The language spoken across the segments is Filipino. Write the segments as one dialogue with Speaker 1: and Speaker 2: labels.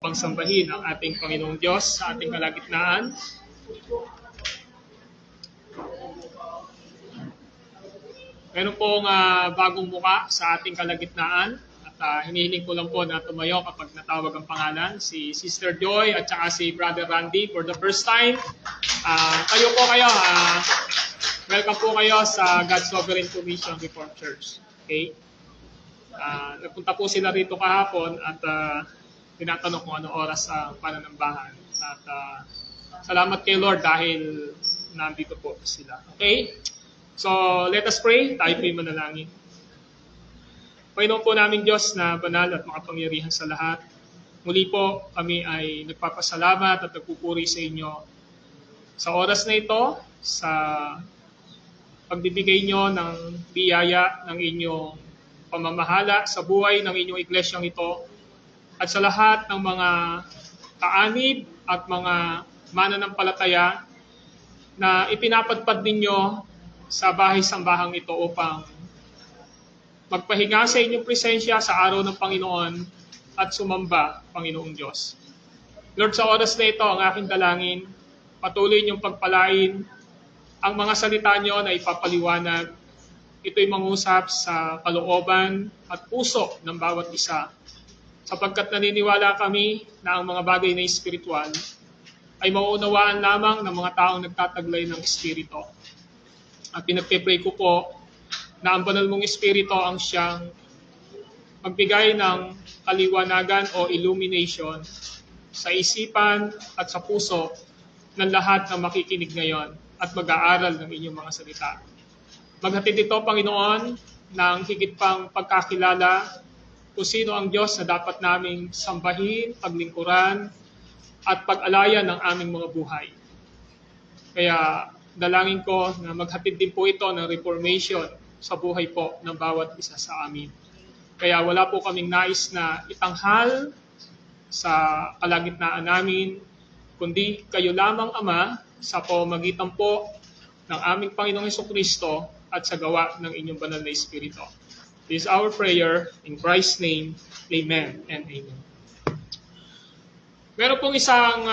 Speaker 1: Pangsambahin ang ating Panginoong Diyos sa ating kalagitnaan. Meron pong bagong muka sa ating kalagitnaan at hinihiling ko lang po na tumayo kapag natawag ang pangalan, si Sister Joy at saka si Brother Randy for the first time. Kayo po kayo, welcome po kayo sa God's Sovereign Commission Reformed Church. Okay? Nagpunta po sila rito kahapon at tinatanong kung anong oras sa pananambahan. At salamat kay Lord dahil nandito po sila. Okay? So, let us pray. Tayo po'y manalangin. Panginoon po namin Diyos na banal at makapangyarihan sa lahat. Muli po kami ay nagpapasalamat at nagpupuri sa inyo sa oras na ito, sa pagbibigay nyo ng biyaya ng inyong pamamahala sa buhay ng inyong iglesyang ito, at sa lahat ng mga kaanib at mga mananampalataya na ipinapadpad ninyo sa bahay-sambahang ito upang magpahinga sa inyong presensya sa araw ng Panginoon at sumamba, Panginoong Diyos. Lord, sa oras na ito, ang aking dalangin, patuloy niyong pagpalain ang mga salita niyo na ipapaliwanag. Ito'y mangusap sa kalooban at puso ng bawat isa, sapagkat naniniwala kami na ang mga bagay na espiritual ay mauunawaan lamang ng mga taong nagtataglay ng Espiritu. At pinagpipray ko po na ang banal mong Espiritu ang siyang magbigay ng kaliwanagan o illumination sa isipan at sa puso ng lahat na makikinig ngayon at mag-aaral ng inyong mga salita. Maghatid ito, Panginoon, ng higit pang pagkakilala kung sino ang Diyos na dapat naming sambahin, paglingkuran, at pag-alayan ng aming mga buhay. Kaya dalangin ko na maghatid din po ito ng reformation sa buhay po ng bawat isa sa amin. Kaya wala po kaming nais na itanghal sa kalagitnaan namin, kundi kayo lamang, Ama, sa pamamagitan po ng aming Panginoong Jesucristo at sa gawa ng inyong banal na Espiritu. This is our prayer in Christ's name. Amen and amen. Meron pong isang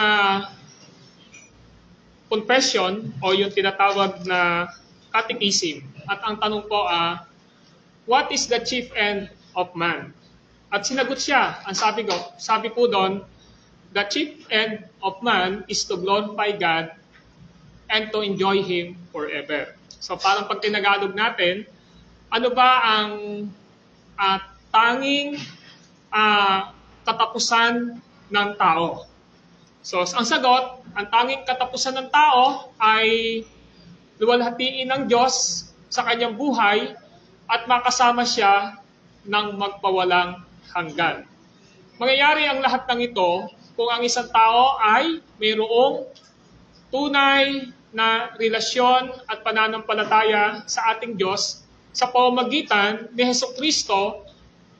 Speaker 1: confession o yung tinatawag na catechism. At ang tanong po, what is the chief end of man? At sinagot siya, ang sabi po doon, the chief end of man is to glorify God and to enjoy Him forever. So parang pag tinagalog natin, ano ba ang tanging katapusan ng tao? So, ang sagot, ang tanging katapusan ng tao ay luwalhatiin ng Diyos sa kanyang buhay at makasama siya ng magpawalang hanggan. Mangyayari ang lahat ng ito kung ang isang tao ay mayroong tunay na relasyon at pananampalataya sa ating Diyos sa pamamagitan ni Jesucristo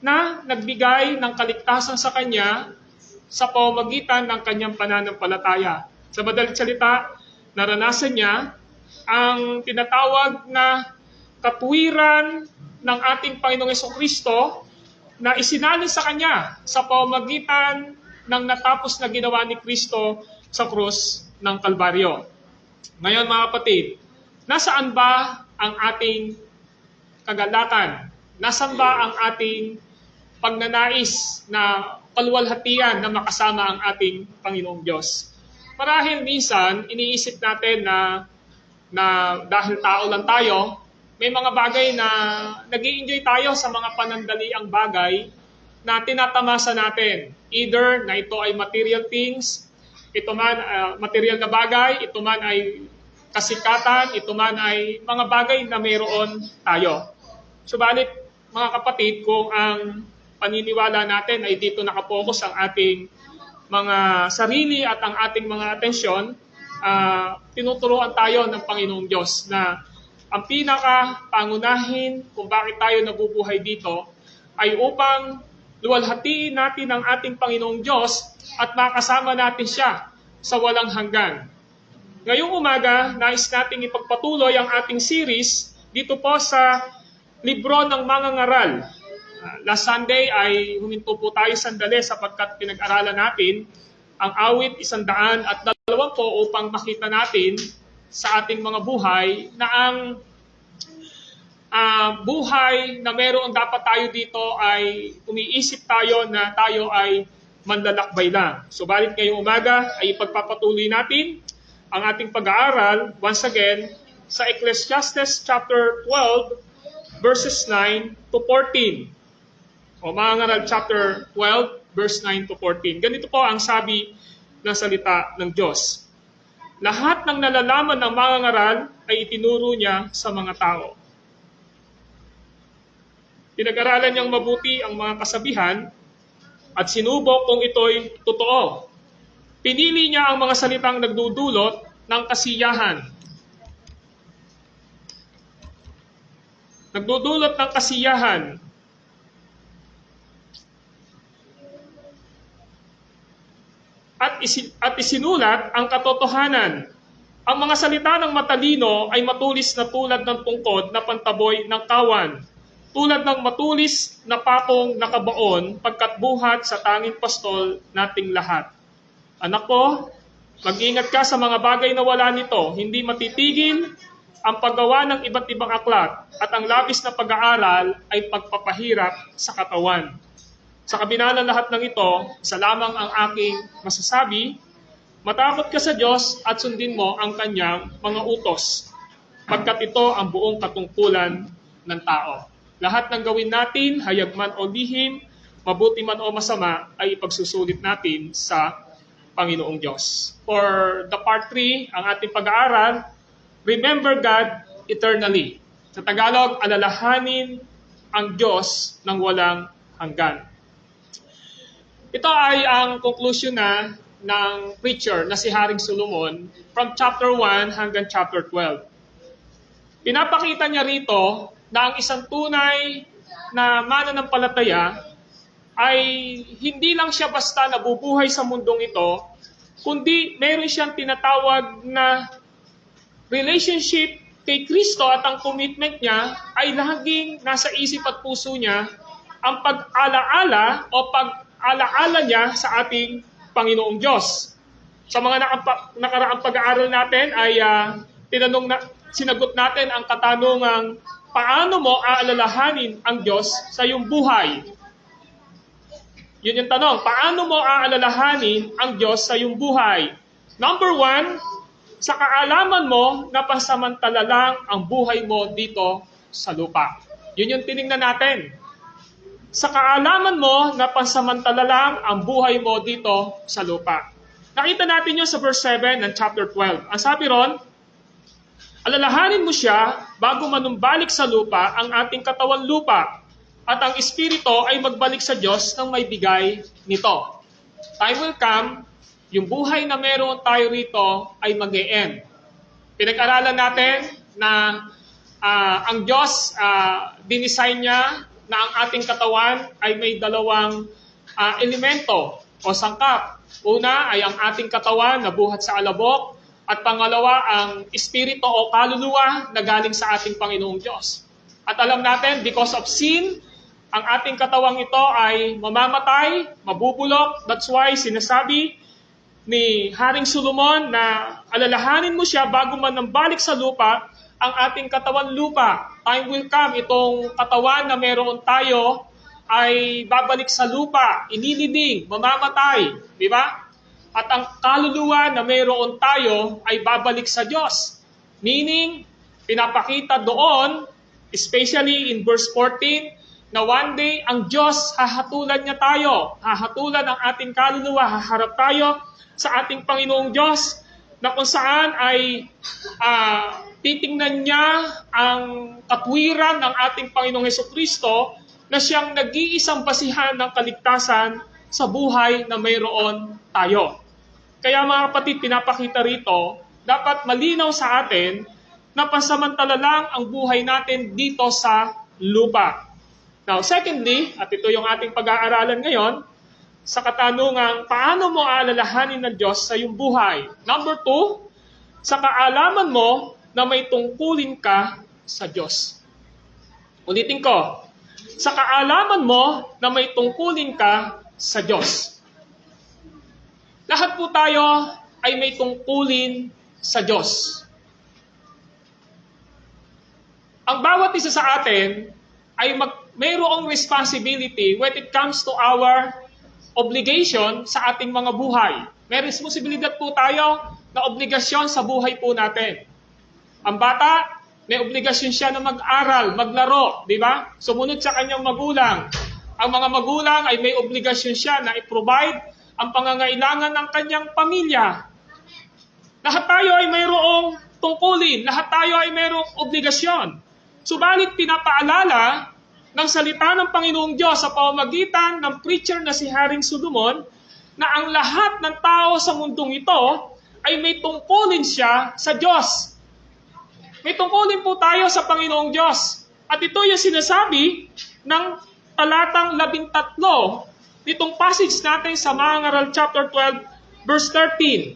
Speaker 1: na nagbigay ng kaligtasan sa Kanya sa pamamagitan ng Kanyang pananampalataya. Sa madaling salita, naranasan niya ang tinatawag na katuwiran ng ating Panginoong Jesucristo na isinalin sa Kanya sa pamamagitan ng natapos na ginawa ni Kristo sa krus ng Kalbaryo. Ngayon mga kapatid, nasaan ba ang ating kagalakan? Nasaan ba ang ating pagnanais na kaluwalhatian na makasama ang ating Panginoong Diyos? Marahil minsan, iniisip natin na dahil tao lang tayo, may mga bagay na nag-i-enjoy tayo sa mga panandaliang bagay na tinatamasa natin. Either na ito ay material things, ito man material na bagay, ito man ay kasikatan, ito man ay mga bagay na mayroon tayo. Subalit, mga kapatid, kung ang paniniwala natin ay dito nakapokus ang ating mga sarili at ang ating mga atensyon, tinuturuan tayo ng Panginoong Diyos na ang pinaka-pangunahin kung bakit tayo nabubuhay dito ay upang luwalhatiin natin ang ating Panginoong Diyos at makasama natin siya sa walang hanggan. Ngayong umaga, nais nating ipagpatuloy ang ating series dito po sa libro ng mga ngaral Last Sunday ay huminto po tayo sandali sapagkat pinag-aralan natin ang awit 120 upang makita natin sa ating mga buhay na ang buhay na meron dapat tayo dito ay umiisip tayo na tayo ay manlalakbay lang. Subalit ngayong umaga ay ipagpapatuloy natin ang ating pag-aaral once again sa Ecclesiastes chapter 12 verses 9 to 14. O Mangangaral chapter 12 verse 9 to 14. Ganito po ang sabi ng salita ng Diyos. Lahat ng nalalaman ng mangangaral ay itinuro niya sa mga tao. Pinag-aralan niyang mabuti ang mga kasabihan at sinubok kung ito'y totoo. Pinili niya ang mga salitang nagdudulot ng kasiyahan. Nagdudulot ng kasiyahan. At isinulat ang katotohanan. Ang mga salita ng matalino ay matulis na tulad ng tungkod na pantaboy ng kawan. Tulad ng matulis na pakong nakabaon pagkatbuhat sa tanging pastol nating lahat. Anak ko, mag-ingat ka sa mga bagay na wala nito. Hindi matitigil ang paggawa ng iba't ibang aklat at ang labis na pag-aaral ay pagpapahirap sa katawan. Sa kabila ng lahat ng ito, isa lamang ang aking masasabi, matakot ka sa Diyos at sundin mo ang kanyang mga utos, pagkat ito ang buong katungkulan ng tao. Lahat ng gawin natin, hayag man o lihim, mabuti man o masama, ay ipagsusulit natin sa Panginoong Diyos. For the part 3, ang ating pag-aaral, remember God eternally. Sa Tagalog, alalahanin ang Diyos ng walang hanggan. Ito ay ang conclusion na ng preacher na si Haring Solomon from chapter 1 hanggang chapter 12. Pinapakita niya rito na ang isang tunay na mananampalataya ay hindi lang siya basta nabubuhay sa mundong ito, kundi meron siyang tinatawag na relationship kay Kristo at ang commitment niya ay laging nasa isip at puso niya ang pag-alaala o pag-alaala niya sa ating Panginoong Diyos. Sa mga nakaraang pag-aaral natin ay sinagot natin ang katanungang paano mo aalalahanin ang Diyos sa iyong buhay? Yun yung tanong, paano mo aalalahanin ang Diyos sa iyong buhay? Number 1, sa kaalaman mo na pansamantala lang ang buhay mo dito sa lupa. Yun yung tinignan natin. Sa kaalaman mo na pansamantala lang ang buhay mo dito sa lupa. Nakita natin yun sa verse 7 ng chapter 12. Ang sabi ron, alalahanin mo siya bago manumbalik sa lupa ang ating katawan lupa at ang espiritu ay magbalik sa Diyos nang may bigay nito. Time will come, yung buhay na meron tayo rito ay mag-e-end. Pinag-aralan natin na ang Diyos, dinesign niya na ang ating katawan ay may dalawang elemento o sangkap. Una ay ang ating katawan na buhat sa alabok at pangalawa ang espiritu o kaluluwa na galing sa ating Panginoong Diyos. At alam natin, because of sin, ang ating katawang ito ay mamamatay, mabubulok. That's why sinasabi ni Haring Solomon na alalahanin mo siya bago man nambalik sa lupa ang ating katawan lupa. Time will come, itong katawan na meron tayo ay babalik sa lupa, inilibing, mamamatay, di ba? At ang kaluluwa na meron tayo ay babalik sa Diyos. Meaning, pinapakita doon, especially in verse 14, na one day ang Diyos hahatulan niya tayo. Hahatulan ang ating kaluluwa, haharap tayo sa ating Panginoong Diyos na kung saan ay titingnan niya ang katwiran ng ating Panginoong Hesukristo na siyang nag-iisang basihan ng kaligtasan sa buhay na mayroon tayo. Kaya mga kapatid, pinapakita rito, dapat malinaw sa atin na pansamantala lang ang buhay natin dito sa lupa. Now, secondly, at ito yung ating pag-aaralan ngayon, sa katanungang paano mo aalalahanin ng Diyos sa iyong buhay. Number 2, sa kaalaman mo na may tungkulin ka sa Diyos. Ulitin ko, sa kaalaman mo na may tungkulin ka sa Diyos. Lahat po tayo ay may tungkulin sa Diyos. Ang bawat isa sa atin ay mayroong responsibility when it comes to our obligation sa ating mga buhay. May responsibilidad po tayo na obligasyon sa buhay po natin. Ang bata, may obligasyon siya na mag-aral, maglaro, di ba? Sumunod sa kanyang magulang. Ang mga magulang ay may obligasyon siya na i-provide ang pangangailangan ng kanyang pamilya. Lahat tayo ay mayroong tungkulin, lahat tayo ay mayroong obligasyon. Subalit pinapaalala ng salita ng Panginoong Diyos sa pamamagitan ng preacher na si Haring Solomon na ang lahat ng tao sa mundong ito ay may tungkulin siya sa Diyos. May tungkulin po tayo sa Panginoong Diyos. At ito yung sinasabi ng talatang 13 nitong passage natin sa Mangaral chapter 12, verse 13.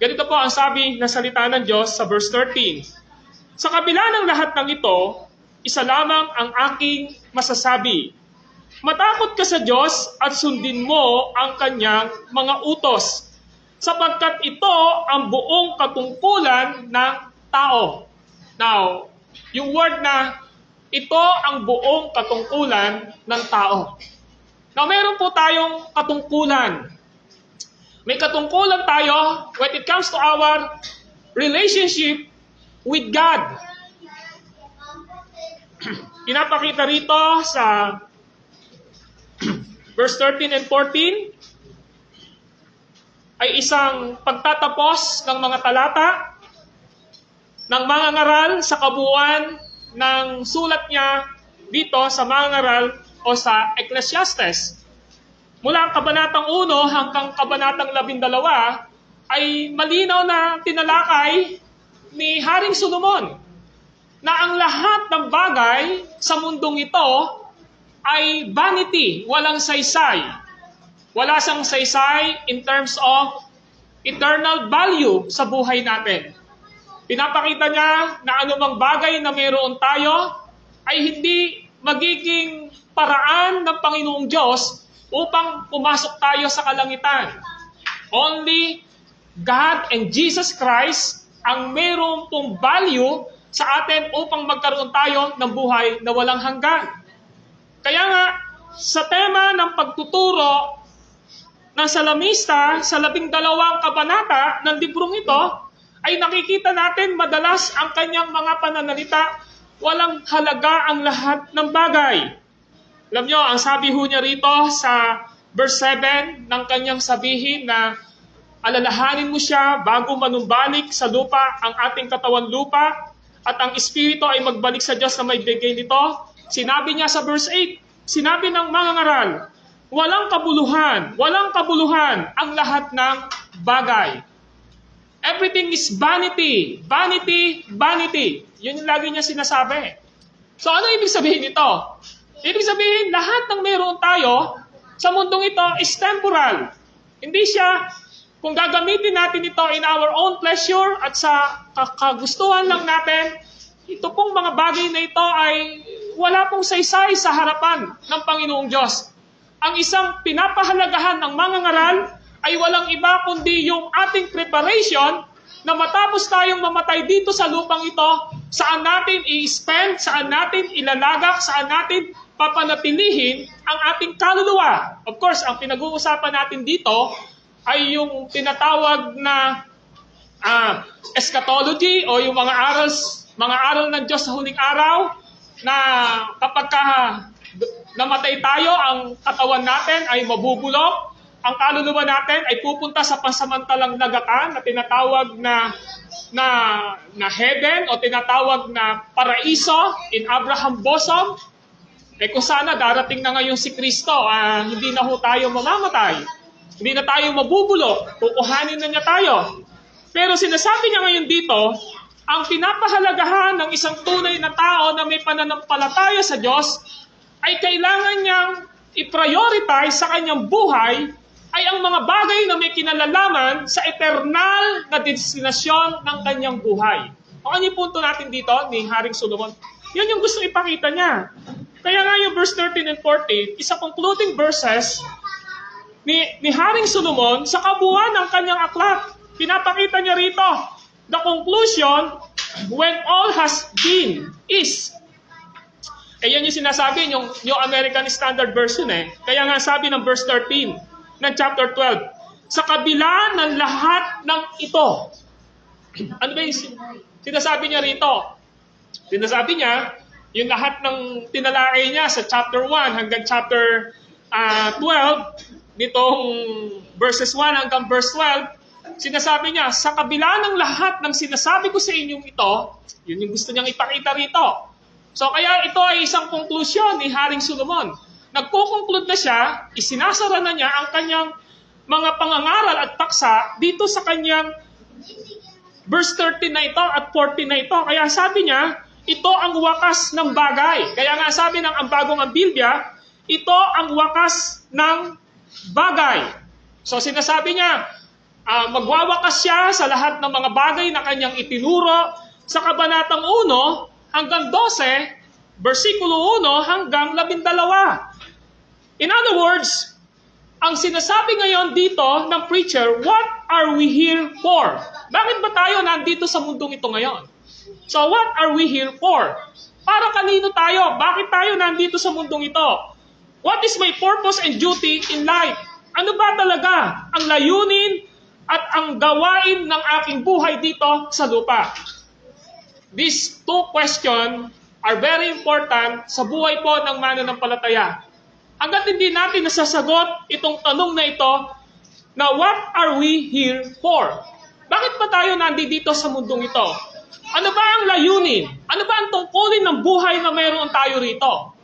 Speaker 1: Ganito po ang sabi na salita ng Diyos sa verse 13. Sa kabila ng lahat ng ito, isa lamang ang aking masasabi. Matakot ka sa Diyos at sundin mo ang kanyang mga utos, sapagkat ito ang buong katungkulan ng tao. Now, yung word na ito ang buong katungkulan ng tao. Now, meron po tayong katungkulan. May katungkulan tayo when it comes to our relationship with God. Pinapakita rito sa verse 13 and 14 ay isang pagtatapos ng mga talata ng mangangaral sa kabuuan ng sulat niya dito sa mangangaral o sa Ecclesiastes. Mula kabanatang 1 hanggang kabanatang 12 ay malinaw na tinalakay ni Haring Solomon na ang lahat ng bagay sa mundong ito ay vanity, walang saysay. Wala siyang saysay in terms of eternal value sa buhay natin. Pinapakita niya na anumang bagay na mayroon tayo ay hindi magiging paraan ng Panginoong Diyos upang pumasok tayo sa kalangitan. Only God and Jesus Christ ang mayroon pong value sa atin upang magkaroon tayo ng buhay na walang hanggan. Kaya nga, sa tema ng pagtuturo ng salamista sa 12 kabanata ng librong ito, ay nakikita natin madalas ang kanyang mga pananalita, walang halaga ang lahat ng bagay. Alam nyo, ang sabi ho niya rito sa verse 7 ng kanyang sabihin na alalahanin mo siya bago manumbalik sa lupa ang ating katawan lupa at ang Espiritu ay magbalik sa Diyos na may bigay nito. Sinabi niya sa verse 8, sinabi ng mangangaral, walang kabuluhan ang lahat ng bagay. Everything is vanity, vanity, vanity. Yun yung lagi niya sinasabi. So ano ibig sabihin nito? Ibig sabihin, lahat ng meron tayo sa mundong ito is temporal. Hindi siya, kung gagamitin natin ito in our own pleasure at sa kagustuhan lang natin, ito pong mga bagay na ito ay wala pong saysay sa harapan ng Panginoong Diyos. Ang isang pinapahalagahan ng mangangaral ay walang iba kundi yung ating preparation na matapos tayong mamatay dito sa lupang ito, saan natin i-spend, saan natin ilalagak, saan natin papanatilihin ang ating kaluluwa. Of course, ang pinag-uusapan natin dito ay yung tinatawag na eschatology o yung mga aral ng Diyos sa huling araw na kapag namatay tayo, ang katawan natin ay mabubulok, ang kaluluwa natin ay pupunta sa pansamantalang nagatan na tinatawag na heaven o tinatawag na paraiso in Abraham bosom. Kung sana darating na ngayon si Kristo, hindi na ho tayo mamamatay. Hindi na tayo mabubulok. Kukuhanin na niya tayo. Pero sinasabi niya ngayon dito, ang pinapahalagahan ng isang tunay na tao na may pananampalataya sa Diyos ay kailangan niyang i-prioritize sa kanyang buhay ay ang mga bagay na may kinalalaman sa eternal na destinasyon ng kanyang buhay. O ano yung punto natin dito ni Haring Solomon? Yun yung gusto ipakita niya. Kaya nga yung verse 13 and 14, isa concluding verses ni Haring Solomon sa kabuuan ng kanyang aklat. Pinapakita niya rito, the conclusion, when all has been, is. Yan yung sinasabi, yung American Standard Version Kaya nga sabi ng verse 13 ng chapter 12, sa kabila ng lahat ng ito. Ano ba yung sinasabi niya rito? Sinasabi niya, yung lahat ng tinalakay niya sa chapter 1 hanggang chapter 12, nitong verses 1 hanggang verse 12, sinasabi niya, sa kabila ng lahat ng sinasabi ko sa inyong ito, yun yung gusto niyang ipakita rito. So kaya ito ay isang konklusyon ni Haring Solomon. Nagko-conclude na siya, isinasara na niya ang kanyang mga pangangaral at paksa dito sa kanyang verse 13 na ito at 14 na ito. Kaya sabi niya, ito ang wakas ng bagay. Kaya nga sabi ng ang bagong Biblia, ito ang wakas ng bagay. So sinasabi niya, magwawakas siya sa lahat ng mga bagay na kanyang itinuro sa kabanatang 1 hanggang 12, versikulo 1 hanggang 12. In other words, ang sinasabi ngayon dito ng preacher, what are we here for? Bakit ba tayo nandito sa mundong ito ngayon? So what are we here for? Para kanino tayo? Bakit tayo nandito sa mundong ito? What is my purpose and duty in life? Ano ba talaga ang layunin at ang gawain ng aking buhay dito sa lupa? These two questions are very important sa buhay po ng mananampalataya. Hanggat hindi natin nasasagot itong tanong na ito, na what are we here for? Bakit ba tayo nandito sa mundong ito? Ano ba ang layunin? Ano ba ang tungkulin ng buhay na mayroon tayo rito?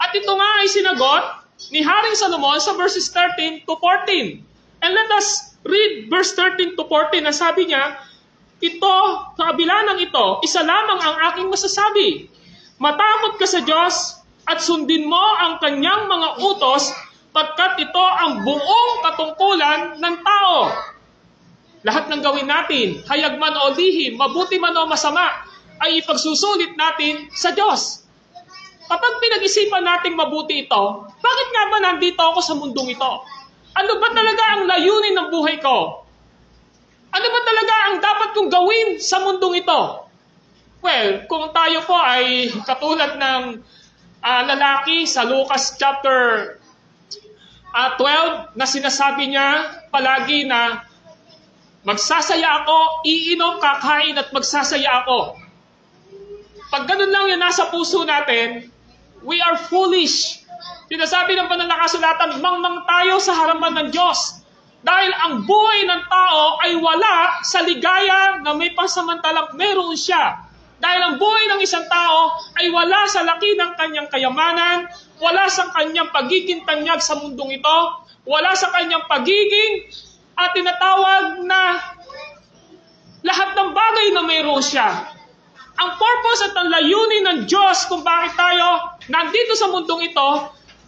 Speaker 1: At ito nga ay sinagot ni Haring Solomon sa verses 13 to 14. And let us read verse 13 to 14 na sabi niya, ito, sa kabila ng ito, isa lamang ang aking masasabi. Matakot ka sa Diyos at sundin mo ang kanyang mga utos pagkat ito ang buong katungkulan ng tao. Lahat ng gawin natin, hayag man o lihim, mabuti man o masama, ay ipagsusulit natin sa Diyos. Kapag pinag-isipan nating mabuti ito, bakit nga ba nandito ako sa mundong ito? Ano ba talaga ang layunin ng buhay ko? Ano ba talaga ang dapat kong gawin sa mundong ito? Well, kung tayo po ay katulad ng lalaki sa Lucas chapter 12 na sinasabi niya palagi na magsasaya ako, iinom, kakain at magsasaya ako. Pag ganun lang yun nasa puso natin, we are foolish. Sinasabi ng banal na kasulatan, mangmang tayo sa harapan ng Diyos. Dahil ang buhay ng tao ay wala sa ligaya na may pansamantalang meron siya. Dahil ang buhay ng isang tao ay wala sa laki ng kanyang kayamanan, wala sa kanyang pagiging tanyag sa mundong ito, wala sa kanyang pagiging at tinatawag na lahat ng bagay na mayroon siya. Ang purpose at ang layunin ng Diyos kung bakit tayo nandito sa mundong ito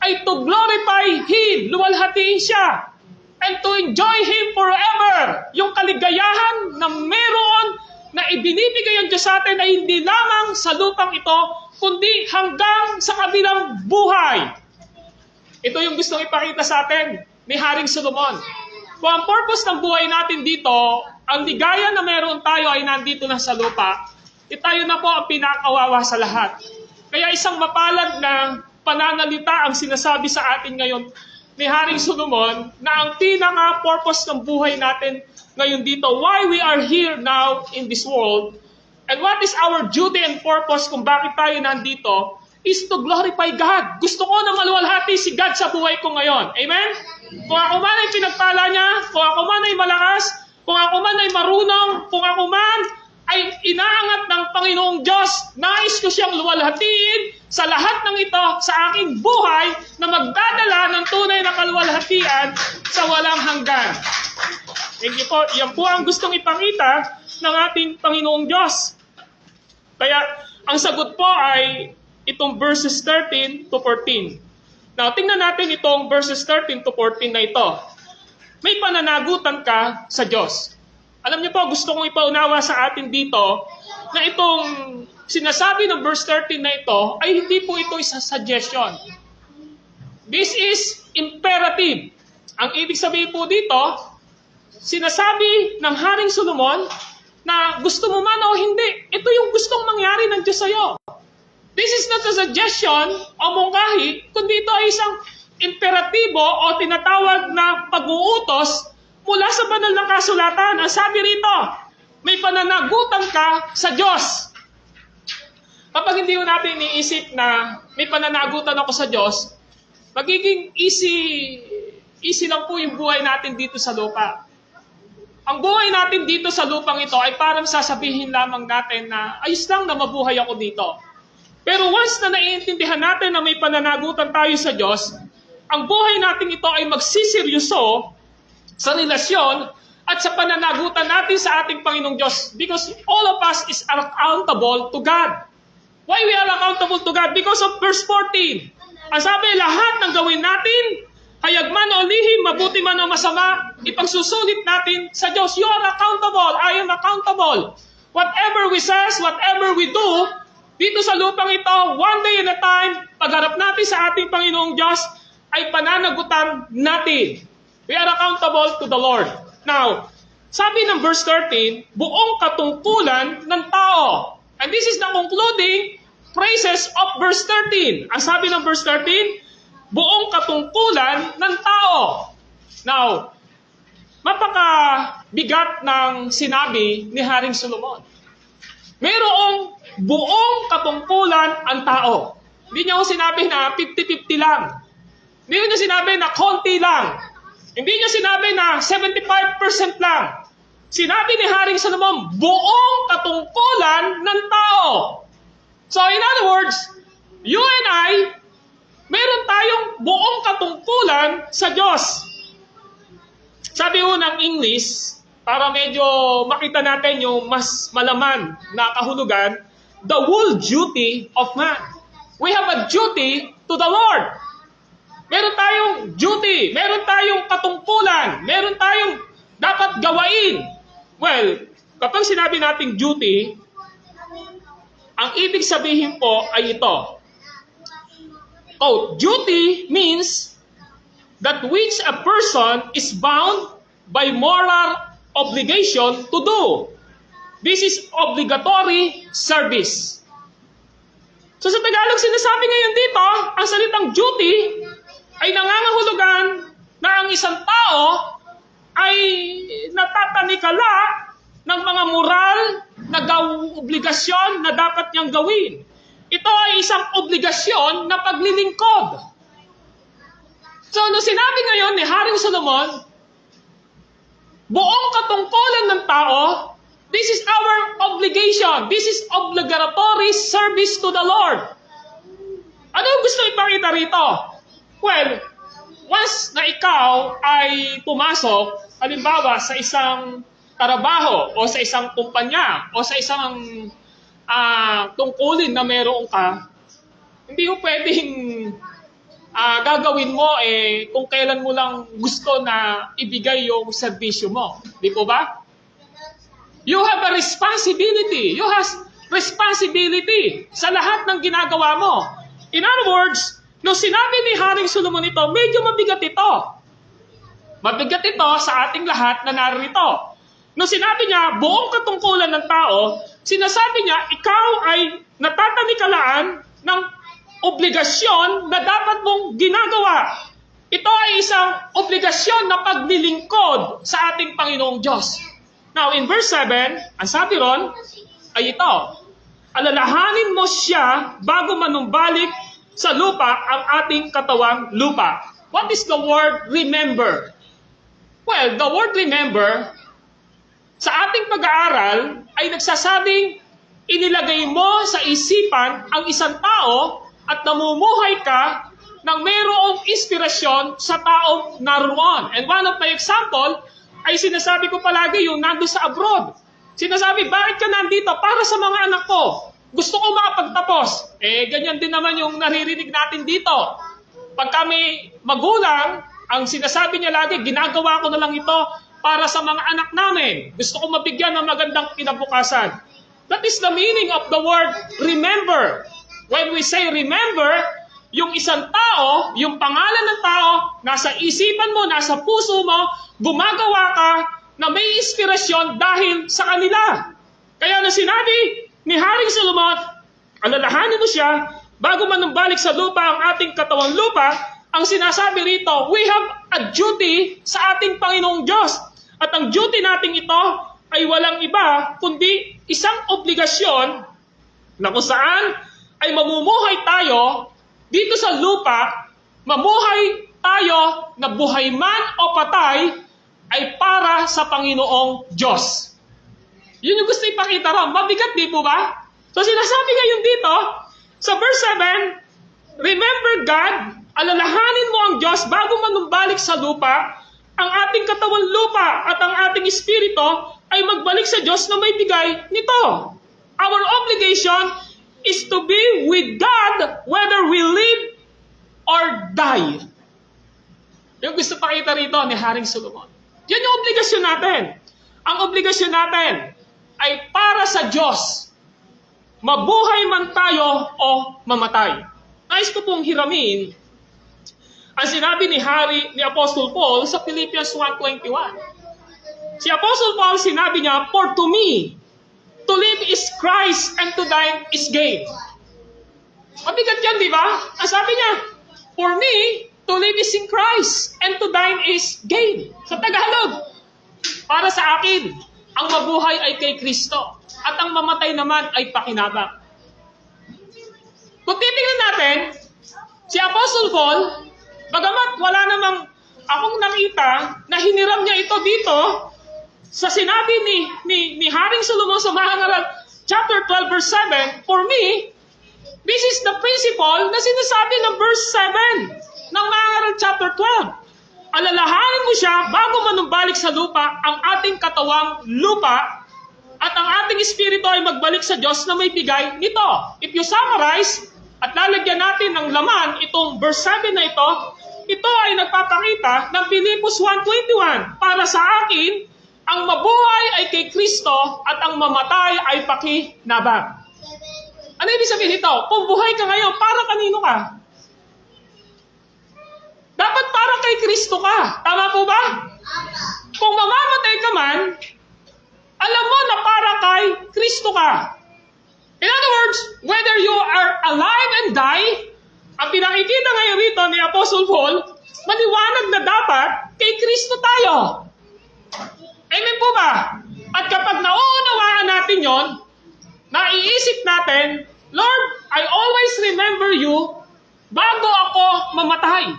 Speaker 1: ay to glorify Him, luwalhatiin siya, and to enjoy Him forever. Yung kaligayahan na meron na ibinibigay ang Diyos sa atin ay hindi lamang sa lupang ito, kundi hanggang sa kabilang buhay. Ito yung gustong ipakita sa atin ni Haring Solomon. Kung ang purpose ng buhay natin dito, ang ligaya na meron tayo ay nandito na sa lupa, tayo na po ang pinakawawa sa lahat. Kaya isang mapalad na pananalita ang sinasabi sa atin ngayon ni Haring Solomon na ang pinaka-purpose ng buhay natin ngayon dito, why we are here now in this world, and what is our duty and purpose kung bakit tayo nandito, is to glorify God. Gusto ko na maluwalhati si God sa buhay ko ngayon. Amen? Kung ako man ay pinagpala niya, kung ako man ay malakas, kung ako man ay marunong, kung ako man ay inaangat ng Panginoong Diyos, nais ko siyang luwalhatiin sa lahat ng ito sa aking buhay na magdadala ng tunay na kaluwalhatian sa walang hanggan. Thank you po. Yan po ang gustong ipakita ng ating Panginoong Diyos. Kaya ang sagot po ay itong verses 13 to 14. Now, tingnan natin itong verses 13 to 14 na ito. May pananagutan ka sa Diyos. Alam niyo po, gusto kong ipaunawa sa atin dito na itong sinasabi ng verse 13 na ito ay hindi po ito isang suggestion. This is imperative. Ang ibig sabihin po dito, sinasabi ng Haring Solomon na gusto mo man o hindi, ito yung gustong mangyari ng Diyos sa'yo. This is not a suggestion o mungkahi, kundi ito ay isang imperatibo o tinatawag na pag-uutos mula sa banal na kasulatan. Ang sabi rito, may pananagutan ka sa Diyos. Kapag hindi natin iniisip na may pananagutan ako sa Diyos, magiging easy lang po yung buhay natin dito sa lupa. Ang buhay natin dito sa lupang ito ay parang sasabihin lamang natin na ayos lang na mabuhay ako dito. Pero once na naiintindihan natin na may pananagutan tayo sa Diyos, ang buhay natin ito ay magsiseryoso sa relasyon at sa pananagutan natin sa ating Panginoong Diyos. Because all of us is accountable to God. Why we are accountable to God? Because of verse 14. Ang sabi, lahat ng gawin natin, hayag man o lihim, mabuti man o masama, ipagsusulit natin sa Diyos. You are accountable. I am accountable. Whatever we says, whatever we do, dito sa lupang ito, one day at a time, pagharap natin sa ating Panginoong Diyos, ay pananagutan natin. We are accountable to the Lord. Now, sabi ng verse 13, buong katungkulan ng tao. And this is the concluding phrases of verse 13. Ang sabi ng verse 13, buong katungkulan ng tao. Now, mapakabigat ng sinabi ni Haring Solomon. Mayroong buong katungkulan ang tao. Hindi niya ko sinabi na 50-50 lang. Hindi niya sinabi na konti lang. Hindi niya sinabi na 75% lang. Sinabi ni Haring Solomon, buong katungkulan ng tao. So in other words, you and I, meron tayong buong katungkulan sa Diyos. Sabi ho ng English, para medyo makita natin yung mas malaman na kahulugan, the whole duty of man. We have a duty to the Lord. Meron tayong duty, meron tayong katungkulan, meron tayong dapat gawain. Well, kapag sinabi nating duty, ang ibig sabihin po ay ito. Quote, duty means that which a person is bound by moral obligation to do. This is obligatory service. So sa Tagalog sinasabi ngayon dito, ang salitang duty ay nangangahulugan na ang isang tao ay natatanikala ng mga moral na obligasyon na dapat niyang gawin. Ito ay isang obligasyon na paglilingkod. So, nung sinabi ngayon ni Haring Solomon, buong katungkulan ng tao, this is our obligation. This is obligatory service to the Lord. Ano gusto ipakita rito? Well, once na ikaw ay pumasok, halimbawa sa isang trabaho o sa isang kumpanya o sa isang tungkulin na meron ka, hindi mo pwedeng gagawin mo kung kailan mo lang gusto na ibigay yung serbisyo mo. Di po ba? You have a responsibility. You have responsibility sa lahat ng ginagawa mo. In other words, nung sinabi ni Haring Solomon ito, medyo mabigat ito. Mabigat ito sa ating lahat na narito. Nung sinabi niya, buong katungkulan ng tao, sinasabi niya, ikaw ay natatanikalaan ng obligasyon na dapat mong ginagawa. Ito ay isang obligasyon na paglilingkod sa ating Panginoong Diyos. Now, in verse 7, ang sabi ron ay ito, alalahanin mo siya bago manumbalik sa lupa ang ating katawang lupa. What is the word remember? Well, the word remember, sa ating pag-aaral, ay nagsasabing inilagay mo sa isipan ang isang tao at namumuhay ka nang mayroong inspirasyon sa taong naroon. And one of my example ay sinasabi ko palagi yung nando sa abroad. Sinasabi, bakit ka nandito? Para sa mga anak ko. Gusto ko makapagtapos. Ganyan din naman yung naririnig natin dito. Pag kami magulang, ang sinasabi niya lagi, ginagawa ko na lang ito para sa mga anak namin. Gusto ko mabigyan ng magandang kinabukasan. That is the meaning of the word remember. When we say remember, yung isang tao, yung pangalan ng tao, nasa isipan mo, nasa puso mo, gumagawa ka na may inspirasyon dahil sa kanila. Kaya na sinabi ni Haring Solomon, alalahanin mo siya, bago manumbalik sa lupa ang ating katawang lupa, ang sinasabi rito, we have a duty sa ating Panginoong Diyos. At ang duty nating ito ay walang iba, kundi isang obligasyon na kung saan ay mamumuhay tayo dito sa lupa, mamuhay tayo na buhay man o patay ay para sa Panginoong Diyos. Yun yung gusto ipakita ron. Mabigat, di po ba? So sinasabi ngayon dito, sa verse 7, remember God, alalahanin mo ang Diyos bago manumbalik sa lupa, ang ating katawan lupa at ang ating espiritu ay magbalik sa Diyos na may bigay nito. Our obligation is to be with God whether we live or die. Yung gusto pakita rito ni Haring Solomon. Yan yung obligasyon natin. Ang obligasyon natin ay para sa Diyos. Mabuhay man tayo o mamatay. Nais ko pong hiramin ang sinabi ni Apostle Paul sa Philippians 1:21. Si Apostle Paul sinabi niya, for to me, to live is Christ and to die is gain. Mabigat yan, di ba? Ang sabi niya, for me, to live is in Christ and to die is gain. Sa Tagalog, para sa akin, ang mabuhay ay kay Kristo at ang mamatay naman ay pakinabang. Kung titingnan natin, si Apostle Paul, bagamat wala namang akong nakita na hiniram niya ito dito, sa sinabi ni Haring Solomon sa Mahangaral chapter 12 verse 7, for me, this is the principle na sinasabi ng verse 7 ng Mahangaral chapter 12. Alalahanin mo siya bago manumbalik sa lupa ang ating katawang lupa at ang ating espiritu ay magbalik sa Diyos na may bigay nito. If you summarize at lalagyan natin ng laman itong verse 7 na ito ay nagpapakita ng Pilipos 1:21. Para sa akin, ang mabuhay ay kay Kristo at ang mamatay ay pakinabang. Ano ibig sabihin nito? Kung buhay ka ngayon, para kanino ka? Dapat para kay Kristo ka. Tama po ba? Kung mamamatay ka man, alam mo na para kay Kristo ka. In other words, whether you are alive and die, ang pinakikita ngayon rito ni Apostle Paul, maliwanag na dapat kay Kristo tayo. Amen po ba? At kapag nauunawaan natin yon, naiisip natin, Lord, I always remember you bago ako mamatay.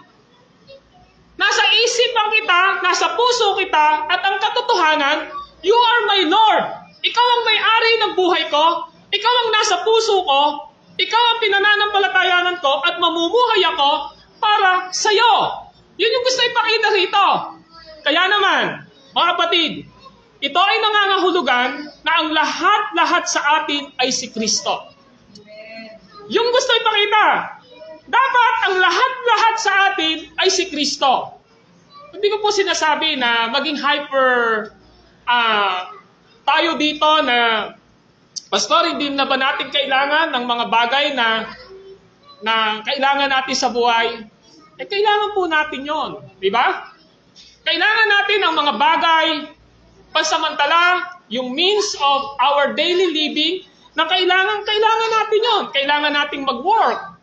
Speaker 1: Nasa isipan kita, nasa puso kita, at ang katotohanan, you are my Lord. Ikaw ang may-ari ng buhay ko, ikaw ang nasa puso ko, ikaw ang pinananampalatayanan ko, at mamumuhay ako para sa'yo. Yun yung gusto ipakita rito. Kaya naman, mga kapatid, ito ay nangangahulugan na ang lahat-lahat sa atin ay si Kristo. Yung gusto ipakita, dapat ang lahat-lahat sa atin ay si Kristo. Hindi ko po sinasabi na maging hyper tayo dito na, Pastor, hindi na ba natin kailangan ng mga bagay na kailangan natin sa buhay? Kailangan po natin yon, di ba? Kailangan natin ang mga bagay pansamantala, yung means of our daily living, na kailangan natin yon. Kailangan nating mag-work.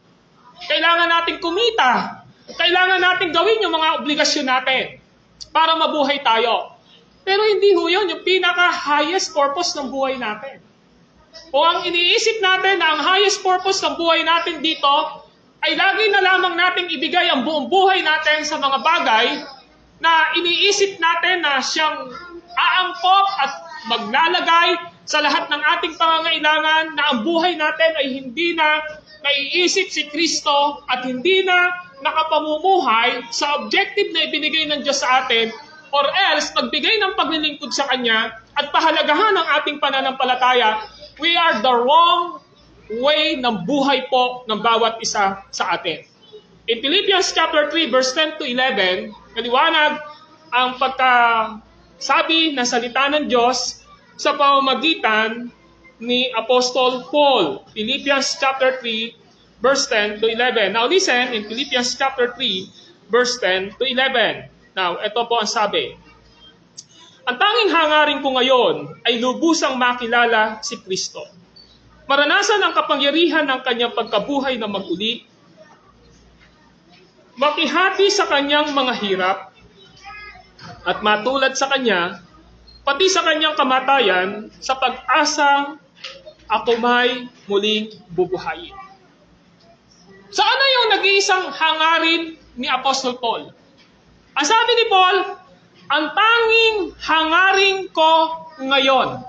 Speaker 1: Kailangan nating kumita. Kailangan nating gawin yung mga obligasyon natin para mabuhay tayo. Pero hindi ho yun yung pinaka-highest purpose ng buhay natin. O ang iniisip natin na ang highest purpose ng buhay natin dito ay lagi na lamang nating ibigay ang buong buhay natin sa mga bagay na iniisip natin na siyang aangkop at maglalagay sa lahat ng ating pangangailangan, na ang buhay natin ay hindi na naiisip si Kristo at hindi na nakapamumuhay sa objective na ibinigay ng Diyos sa atin, or else magbigay ng paglilingkod sa Kanya at pahalagahan ang ating pananampalataya, we are the wrong way ng buhay po ng bawat isa sa atin. In Philippians chapter 3 verse 10 to 11, maliwanag ang pagkasabi ng salita ng Diyos sa pamamagitan ni Apostol Paul. Philippians chapter 3, verse 10 to 11. Now listen, in Philippians chapter 3, verse 10 to 11. Now, ito po ang sabi. Ang tanging hangarin ko ngayon ay lubusang makilala si Kristo. Maranasan ang kapangyarihan ng kanyang pagkabuhay na maguli, makihati sa kanyang mga hirap, at matulad sa kanya, pati sa kanyang kamatayan, sa pag-asang ako may muling bubuhayin. So ano yung nag-iisang hangarin ni Apostol Paul? Ang sabi ni Paul, ang tanging hangarin ko ngayon.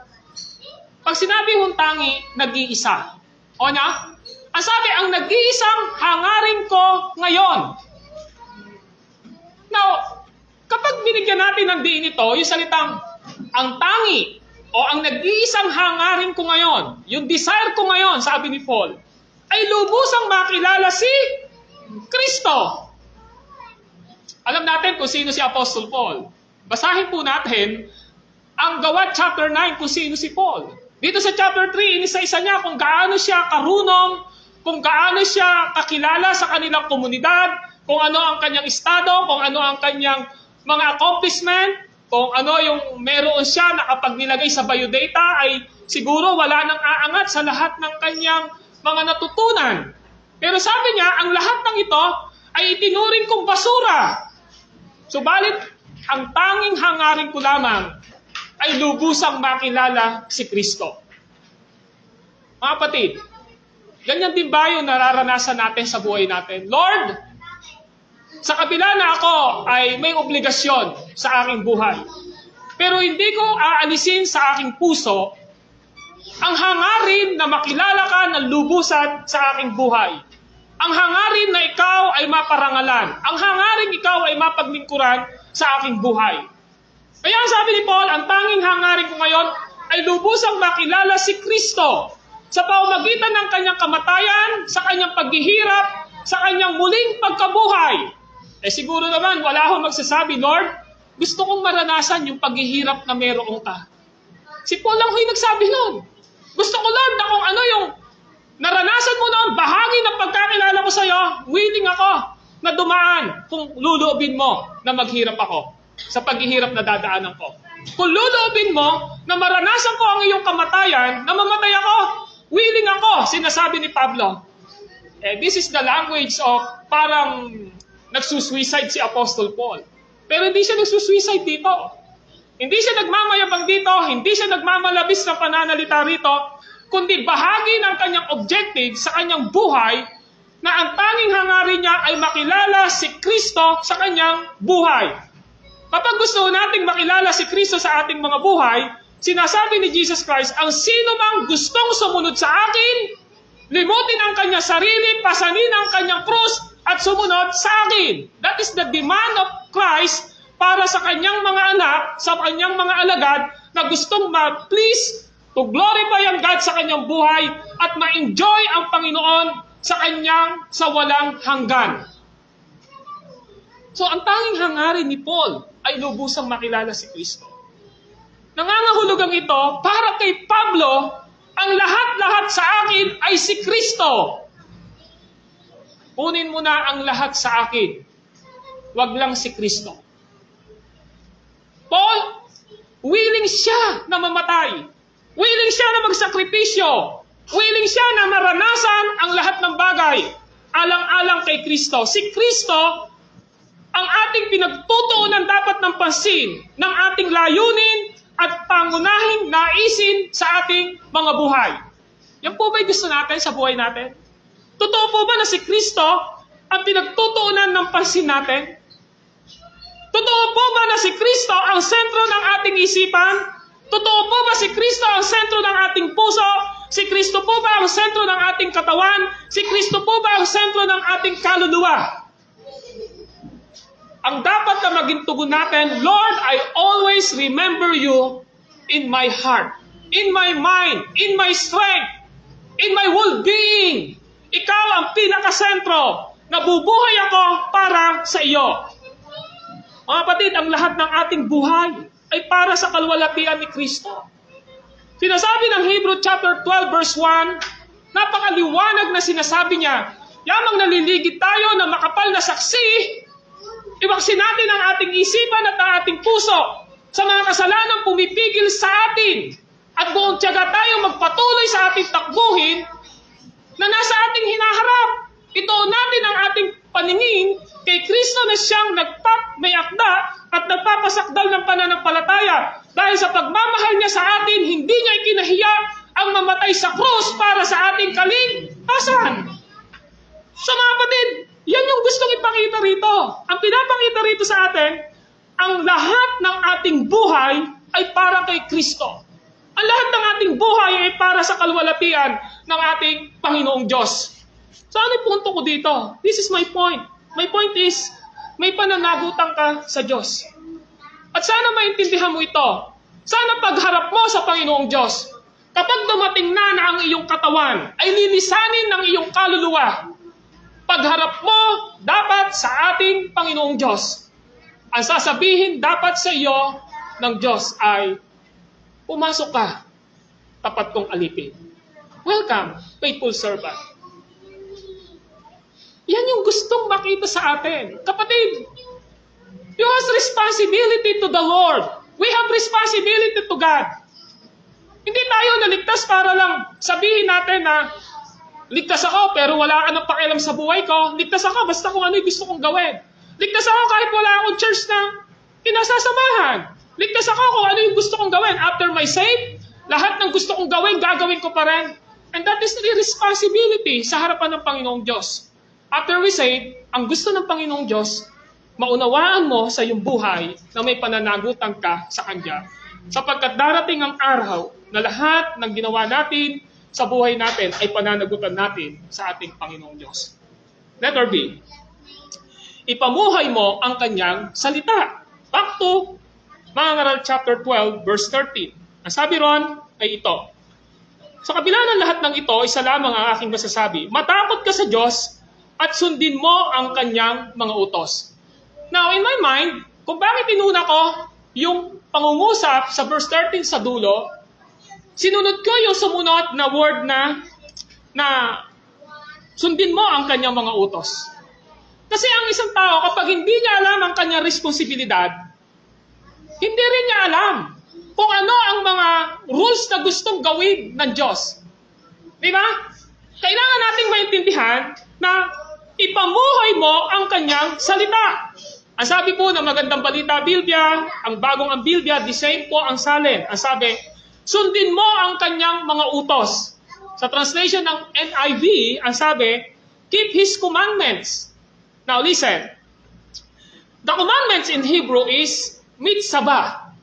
Speaker 1: Pag sinabi hong tangi, nag-iisa. O na? Ang sabi, ang nag-iisang hangarin ko ngayon. Now, kapag binigyan natin ng diin ito, yung salitang ang tangi o ang nag-iisang hangarin ko ngayon, yung desire ko ngayon, sabi ni Paul, ay lubusang makilala si Kristo. Alam natin kung sino si Apostol Paul. Basahin po natin ang Gawa chapter 9 kung sino si Paul. Dito sa chapter 3, inisa-isa niya kung gaano siya karunong, kung gaano siya kakilala sa kanilang komunidad, kung ano ang kanyang estado, kung ano ang kanyang mga accomplishment, kung ano yung meron siya na kapag nilagay sa biodata ay siguro wala nang aangat sa lahat ng kanyang mga natutunan. Pero sabi niya, ang lahat ng ito ay itinuring kong basura. Subalit, ang tanging hangarin ko lamang ay lubusang makilala si Kristo. Mga kapatid, ganyan din ba yung nararanasan natin sa buhay natin? Lord, sa kabila na ako ay may obligasyon sa aking buhay, pero hindi ko aalisin sa aking puso ang hangarin na makilala ka ng lubusan sa aking buhay. Ang hangarin na ikaw ay maparangalan. Ang hangarin ikaw ay mapaglingkuran sa aking buhay. Kaya ang sabi ni Paul, ang tanging hangarin ko ngayon ay lubusang makilala si Kristo sa pamamagitan ng kanyang kamatayan, sa kanyang paghihirap, sa kanyang muling pagkabuhay. Eh siguro naman, wala akong magsasabi, Lord, gusto kong maranasan yung paghihirap na meron ka. Si Paul lang yung nagsabi nun. Gusto ko, Lord, na kung ano yung naranasan mo noon, bahagi ng pagkakilala ko sa iyo, willing ako na dumaan kung luluobin mo na maghirap ako sa paghihirap na dadaanan ko. Kung luluobin mo na maranasan ko ang iyong kamatayan, na mamatay ako, willing ako, sinasabi ni Pablo. This is the language of parang nagsusuicide si Apostol Paul. Pero hindi siya nagsusuicide dito. Hindi siya nagmamayabang dito, hindi siya nagmamalabis na pananalita rito, kundi bahagi ng kanyang objective sa kanyang buhay na ang tanging hangarin niya ay makilala si Kristo sa kanyang buhay. Kapag gusto nating makilala si Kristo sa ating mga buhay, sinasabi ni Jesus Christ, ang sino mang gustong sumunod sa akin, limutin ang kanyang sarili, pasanin ang kanyang krus, at sumunod sa akin. That is the demand of Christ para sa kanyang mga anak, sa kanyang mga alagad na gustong ma-please to glorify ang God sa kanyang buhay at ma-enjoy ang Panginoon sa kanyang sa walang hanggan. So ang tanging hangarin ni Paul ay lubusang makilala si Kristo. Nangangahulugang ito para kay Pablo, ang lahat-lahat sa akin ay si Kristo. Kunin mo na ang lahat sa akin. Wag lang si Kristo. Paul, willing siya na mamatay. Willing siya na magsakripisyo. Willing siya na maranasan ang lahat ng bagay. Alang-alang kay Kristo. Si Kristo, ang ating pinagtutuunan dapat ng pansin ng ating layunin at pangunahing naisin sa ating mga buhay. Yan po ba'y gusto natin sa buhay natin? Totoo po ba na si Kristo ang pinagtutuunan ng pansin natin? Totoo po ba na si Kristo ang sentro ng ating isipan? Totoo po ba si Kristo ang sentro ng ating puso? Si Kristo po ba ang sentro ng ating katawan? Si Kristo po ba ang sentro ng ating kaluluwa? Ang dapat na maging tugon natin, Lord, I always remember you in my heart, in my mind, in my strength, in my whole being. Ikaw ang pinakasentro. Nabubuhay ako para sa iyo. Mga kapatid, ang lahat ng ating buhay ay para sa kalwalhatian ni Kristo. Sinasabi ng Hebrew chapter 12 verse 1, napakaliwanag na sinasabi niya, yamang naliligid tayo ng makapal na saksi, iwaksin natin ang ating isipan at ang ating puso sa mga kasalanang pumipigil sa atin at buong tiyaga tayong magpatuloy sa ating takbuhin na nasa ating hinaharap. Ituon natin ang ating paningin kay Kristo na siyang may akda at nagpapasakdal ng pananampalataya. Dahil sa pagmamahal niya sa atin, hindi niya ikinahiya ang mamatay sa krus para sa ating kaligtasan. So mga kapatid, yan yung gustong ipakita rito. Ang pinapakita rito sa atin, ang lahat ng ating buhay ay para kay Kristo. Ang lahat ng ating buhay ay para sa kalwalatian ng ating Panginoong Diyos. So ano yung punto ko dito? This is my point. My point is, may pananagutan ka sa Diyos. At sana maintindihan mo ito. Sana pagharap mo sa Panginoong Diyos, kapag dumating na ang iyong katawan, ay linisanin ng iyong kaluluwa. Pagharap mo dapat sa ating Panginoong Diyos. Ang sasabihin dapat sa iyo ng Diyos ay, pumasok ka, tapat kong alipin. Welcome, faithful servant. Yan yung gustong makita sa atin. Kapatid, you have responsibility to the Lord. We have responsibility to God. Hindi tayo naligtas para lang sabihin natin na ligtas ako pero wala ka ng pakialam sa buhay ko. Ligtas ako basta kung ano yung gusto kong gawin. Ligtas ako kahit wala akong church na kinasasamahan. Ligtas ako kung ano yung gusto kong gawin. After my save, lahat ng gusto kong gawin, gagawin ko pa rin. And that is the responsibility sa harapan ng Panginoong Diyos. After we save, ang gusto ng Panginoong Diyos, maunawaan mo sa iyong buhay na may pananagutan ka sa Kanya. Sapagkat darating ang araw na lahat ng ginawa natin sa buhay natin ay pananagutan natin sa ating Panginoong Diyos. Letter B. Ipamuhay mo ang Kanyang salita. Back to Mga Ngaral chapter 12 verse 13. Ang sabi ron ay ito. Sa kabila ng lahat ng ito, isa lamang ang aking masasabi. Matakot ka sa Diyos at sundin mo ang Kanyang mga utos. Now, in my mind, kung bakit inuna ko yung pangungusap sa verse 13 sa dulo, sinunod ko yung sumunod na word na sundin mo ang Kanyang mga utos. Kasi ang isang tao, kapag hindi niya alam ang kanyang responsibilidad, hindi rin niya alam kung ano ang mga rules na gustong gawin ng Diyos. Di ba? Kailangan nating maintindihan na ipamuhay mo ang Kanyang salita. Ang sabi po ng Magandang Balita Biblia, ang bagong ang Biblia, the same po ang salin. Ang sabi, sundin mo ang Kanyang mga utos. Sa translation ng NIV, ang sabi, keep His commandments. Now listen, the commandments in Hebrew is mitzvah.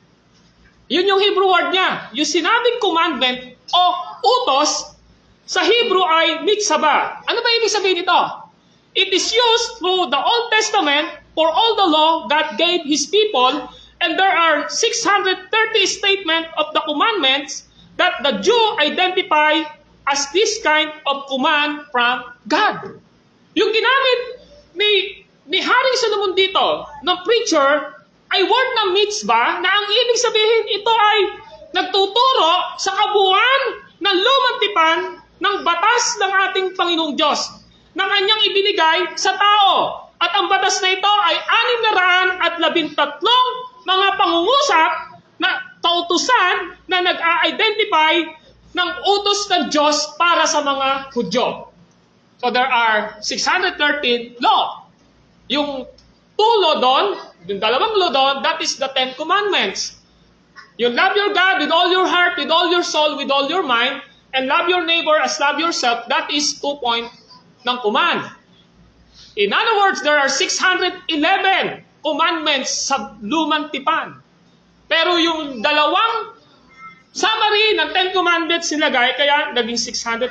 Speaker 1: Yun yung Hebrew word niya. Yung sinabing commandment o utos, sa Hebrew ay mitzvah. Ano ba ibig sabihin nito? It is used through the Old Testament for all the law God gave His people, and there are 630 statements of the commandments that the Jew identify as this kind of command from God. Yung ginamit ni Haring Solomon dito, ng preacher, ay word ng mitzvah na ang ibig sabihin ito ay nagtuturo sa kabuuan ng lumang tipan ng batas ng ating Panginoong Diyos na kanyang ibinigay sa tao. At ang batas na ito ay 613 mga pangungusap na kautusan na nag-a-identify ng utos ng Diyos para sa mga Hudyo. So there are 613 law. Yung 2 law doon, yung 2 law doon, that is the 10 commandments. You love your God with all your heart, with all your soul, with all your mind, and love your neighbor as love yourself. That is 2 point ng command. In other words, there are 611 commandments sa lumang tipan. Pero yung dalawang summary ng 10 commandments nilagay, kaya naging 630.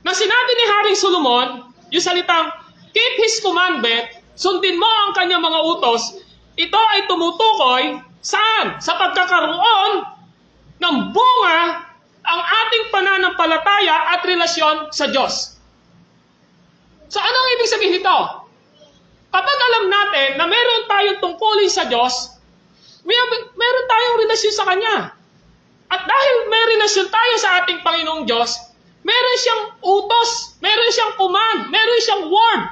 Speaker 1: Na sinabi ni Haring Solomon, yung salitang, keep His commandment, sundin mo ang kanyang mga utos, ito ay tumutukoy, saan? Sa pagkakaroon ng bunga ang ating pananampalataya at relasyon sa Diyos. So anong ibig sabihin nito? Kapag alam natin na meron tayong tungkulin sa Diyos, meron tayong relasyon sa Kanya. At dahil may relasyon tayo sa ating Panginoong Diyos, meron siyang utos, meron siyang command, meron siyang word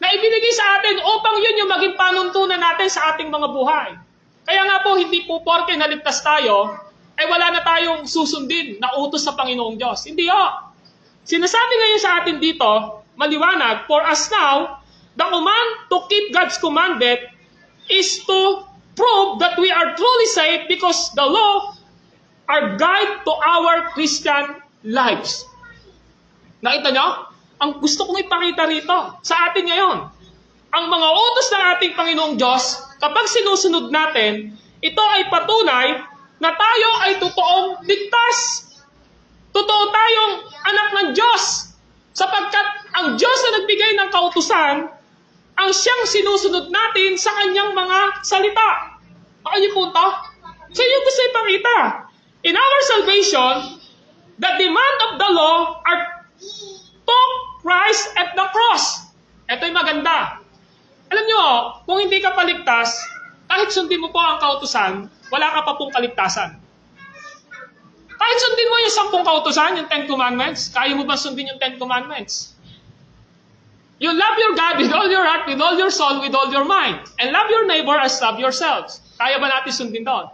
Speaker 1: na ibinigay sa atin upang yun yung maging panuntunan natin sa ating mga buhay. Kaya nga po, hindi po porke naligtas tayo, ay wala na tayong susundin na utos sa Panginoong Diyos. Hindi ho. Sinasabi ngayon sa atin dito, maliwanag, for us now, the command to keep God's commandment is to prove that we are truly saved because the law are guide to our Christian lives. Nakita nyo? Ang gusto kong ipakita rito sa atin ngayon. Ang mga utos ng ating Panginoong Diyos, kapag sinusunod natin, ito ay patunay na tayo ay totoong ligtas. Totoo tayong anak ng Diyos. Sapagkat ang Diyos na nagbigay ng kautusan, ang siyang sinusunod natin sa kanyang mga salita. Ano yung punto? So yung gusto ipakita. In our salvation, the demand of the law are to Christ at the cross. Ito'y maganda. Alam nyo, kung hindi ka paligtas, kahit sundin mo po ang kautusan, wala ka pa pong kaligtasan. Kahit sundin mo yung 10 kautusan, yung 10 commandments, kaya mo ba sundin yung 10 commandments? You love your God with all your heart, with all your soul, with all your mind. And love your neighbor as love yourselves. Kaya ba natin sundin doon?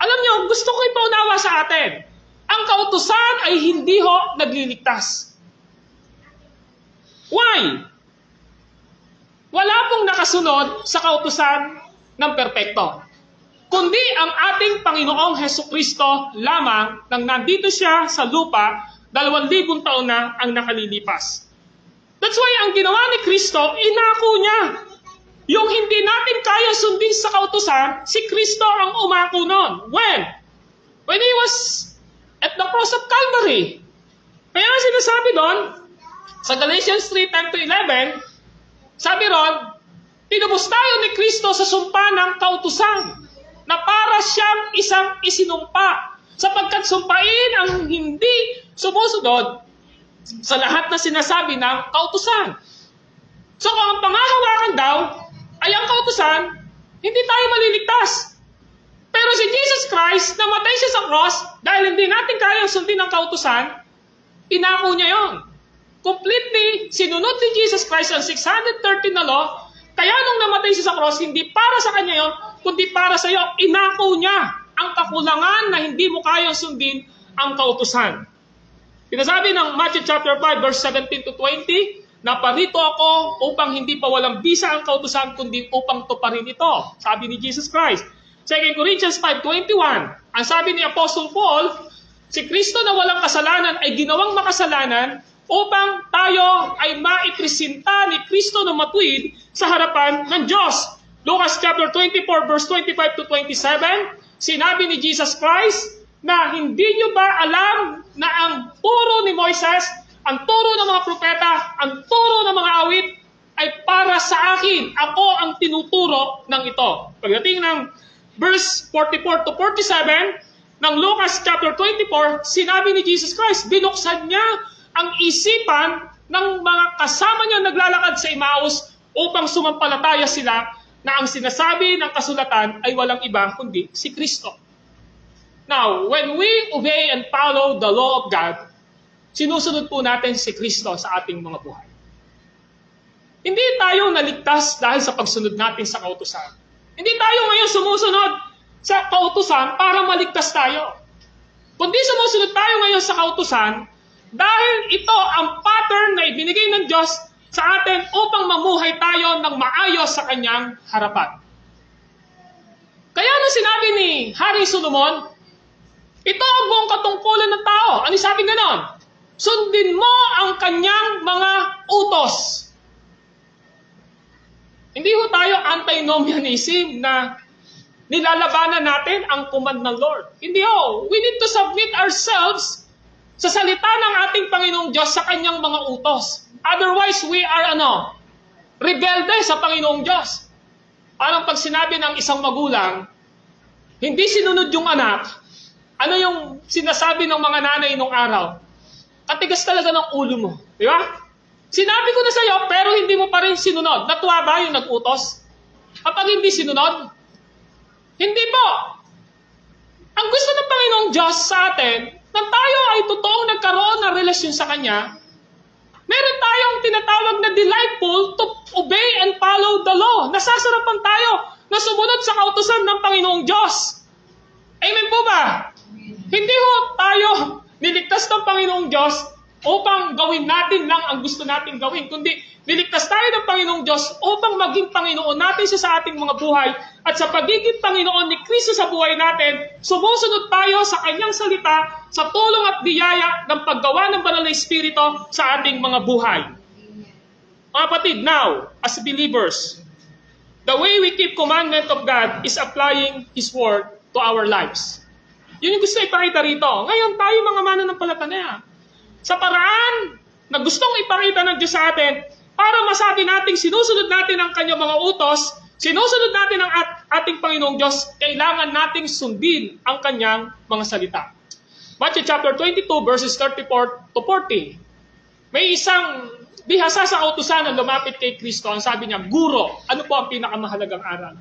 Speaker 1: Alam nyo, gusto ko ipaunawa sa atin. Ang kautusan ay hindi ho nagliligtas. Why? Wala pong nakasunod sa kautusan ng perpekto. Kundi ang ating Panginoong Hesukristo lamang nang nandito siya sa lupa, 2,000 taon na ang nakalilipas. That's why ang ginawa ni Kristo, inako niya. Yung hindi natin kaya sundin sa kautusan, si Kristo ang umako nun. When? When He was at the cross of Calvary. Kaya sinasabi doon, sa Galatians 3:10-11, sabi ron, tinubos tayo ni Kristo sa sumpa ng kautusan na para siyang isang isinumpa sapagkat sumpain ang hindi sumusunod sa lahat na sinasabi ng kautusan. So kung ang pangahawakan daw ay ang kautusan, hindi tayo maliligtas. Pero si Jesus Christ, namatay siya sa cross dahil hindi natin kayang sundin ang kautusan, inako niya yon. Completely sinunod ni Jesus Christ ang 613 na law, kaya nung namatay siya sa cross, hindi para sa kanya yon, kundi para sa iyo. Inako niya ang kakulangan na hindi mo kayang sundin ang kautusan. Sinasabi ng Matthew chapter 5 verse 17-20, na parito ako upang hindi pa walang bisa ang kautusan, kundi upang tuparin ito. Sabi ni Jesus Christ. 2 Corinthians 5:21, ang sabi ni Apostle Paul, si Kristo na walang kasalanan ay ginawang makasalanan upang tayo ay maipresenta ni Kristo na matuwid sa harapan ng Diyos. Lucas chapter 24 verse 25-27, sinabi ni Jesus Christ na hindi nyo ba alam na ang turo ni Moises, ang turo ng mga propeta, ang turo ng mga awit ay para sa akin. Ako ang tinuturo ng ito. Pagdating ng verse 44-47 ng Lucas chapter 24, sinabi ni Jesus Christ, binuksan niya ang isipan ng mga kasama niya naglalakad sa Emmaus upang sumampalataya sila na ang sinasabi ng kasulatan ay walang iba kundi si Kristo. Now, when we obey and follow the law of God, sinusunod po natin si Kristo sa ating mga buhay. Hindi tayo naligtas dahil sa pagsunod natin sa kautusan. Hindi tayo ngayon sumusunod sa kautusan para maligtas tayo. Kundi sumusunod tayo ngayon sa kautusan dahil ito ang pattern na ibinigay ng Diyos sa atin upang mamuhay tayo ng maayos sa kanyang harapan. Kaya nung sinabi ni Hari Solomon, ito ang buong katungkulan ng tao. Ano sabi ganon? Sundin mo ang kanyang mga utos. Hindi ho tayo antinomianism na nilalabanan natin ang command ng Lord. Hindi ho. We need to submit ourselves sa salita ng ating Panginoong Diyos sa kanyang mga utos. Otherwise, we are rebelde sa Panginoong Diyos. Parang pag sinabi ng isang magulang, hindi sinunod yung anak, ano yung sinasabi ng mga nanay nung araw? Katigas talaga ng ulo mo. Di ba? Sinabi ko na sa iyo, pero hindi mo pa rin sinunod. Natuwa ba yung nag-utos? Kapag hindi sinunod? Hindi po. Ang gusto ng Panginoong Diyos sa atin, nang tayo ay totoong nagkaroon ng relasyon sa Kanya, meron tayong tinatawag na delightful to obey and follow the law. Nasasarapan tayo na sumunod sa kautusan ng Panginoong Diyos. Amen po ba? Hindi ho tayo niligtas ng Panginoong Diyos upang gawin natin lang ang gusto nating gawin, kundi niligtas tayo ng Panginoong Diyos upang maging Panginoon natin siya sa ating mga buhay, at sa pagiging Panginoon ni Kristo sa buhay natin, sumusunod tayo sa Kanyang salita sa tulong at biyaya ng paggawa ng Banal na Espiritu sa ating mga buhay. Mga kapatid, now, as believers, the way we keep commandment of God is applying His Word to our lives. Yun yung gusto ipakita rito. Ngayon tayo mga mananampalataya, sa paraan na gustong ipakita ng Diyos sa atin, para masabi nating sinusunod natin ang Kanyang mga utos, sinusunod natin ang ating Panginoong Diyos, kailangan nating sundin ang Kanyang mga salita. Matthew chapter 22 verses 34 to 40. May isang bihasa sa kautusan na lumapit kay Kristo. Ang sabi niya, Guro, ano po ang pinakamahalagang aral?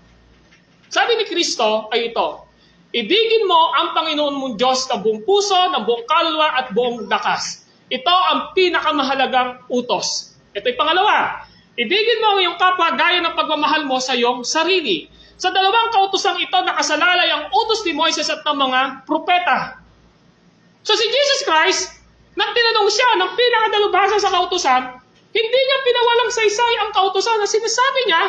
Speaker 1: Sabi ni Kristo ay ito, ibigin mo ang Panginoon mong Diyos ng buong puso, ng buong kaluluwa at buong lakas. Ito ang pinakamahalagang utos. Ito'y pangalawa, ibigin mo ang iyong kapwa gaya ng pagmamahal mo sa iyong sarili. Sa dalawang kautosang ito, nakasalalay ang utos ni Moises at ng mga propeta. So si Jesus Christ, nang tinanong siya ng pinakadalubhasa sa kautosan, hindi niya pinawalang saysay ang kautosan na sinasabi niya,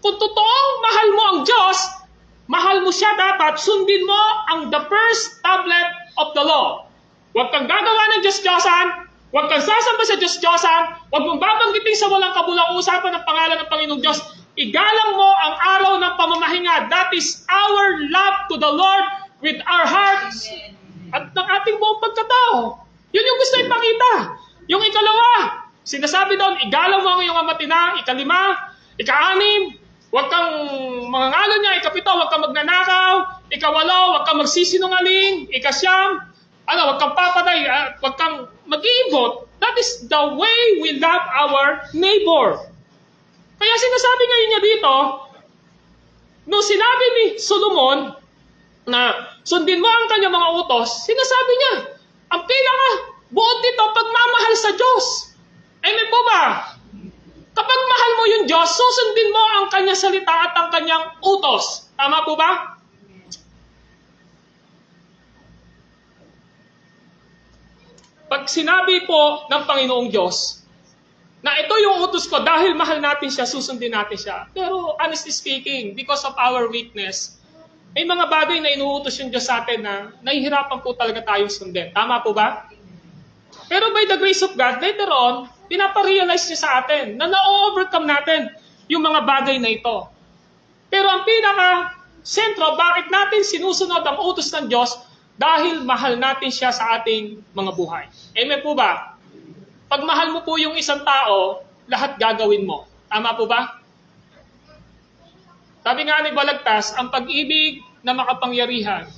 Speaker 1: kung totoong mahal mo ang Diyos, mahal mo siya dapat, sundin mo ang the first tablet of the law. Huwag kang gagawa ng Diyos-Diyosan, huwag kang sasamba sa Diyos-Diyosan, huwag mong babanggitin sa walang kabulang usapan ng pangalan ng Panginoong Diyos. Igalang mo ang araw ng pamamahinga. That is our love to the Lord with our hearts at ng ating buong pagkatao. Yun yung gusto ipakita. Yung ikalawa, sinasabi doon, igalang mo ang iyong amatina. Ikalima, ika-anim, huwag kang mangangalo niya. Ikapito, huwag kang magnanakaw. Ikawalo, huwag kang magsisinungaling. Ikasyam, huwag kang papatay, huwag kang mag-iibot. That is the way we love our neighbor. Kaya sinasabi ngayon niya dito, nung sinabi ni Solomon na sundin mo ang kanyang mga utos, sinasabi niya, ang pinaka-buot nito, pagmamahal sa Diyos. Amen po ba? Kapag mahal mo yung Diyos, susundin mo ang kanyang salita at ang kanyang utos. Tama po ba? Pag sinabi po ng Panginoong Diyos na ito yung utos ko dahil mahal natin siya, susundin natin siya. Pero honestly speaking, because of our weakness, may mga bagay na inuutos yung Diyos sa atin na nahihirapan po talaga tayong sundin. Tama po ba? Pero by the grace of God, later on, pinaparealize niya sa atin na na-overcome natin yung mga bagay na ito. Pero ang pinaka-sentro, bakit natin sinusunod ang utos ng Diyos? Dahil mahal natin siya sa ating mga buhay. Amen po ba? Pag mahal mo po yung isang tao, lahat gagawin mo. Tama po ba? Sabi nga ni Balagtas, ang pag-ibig na makapangyarihan,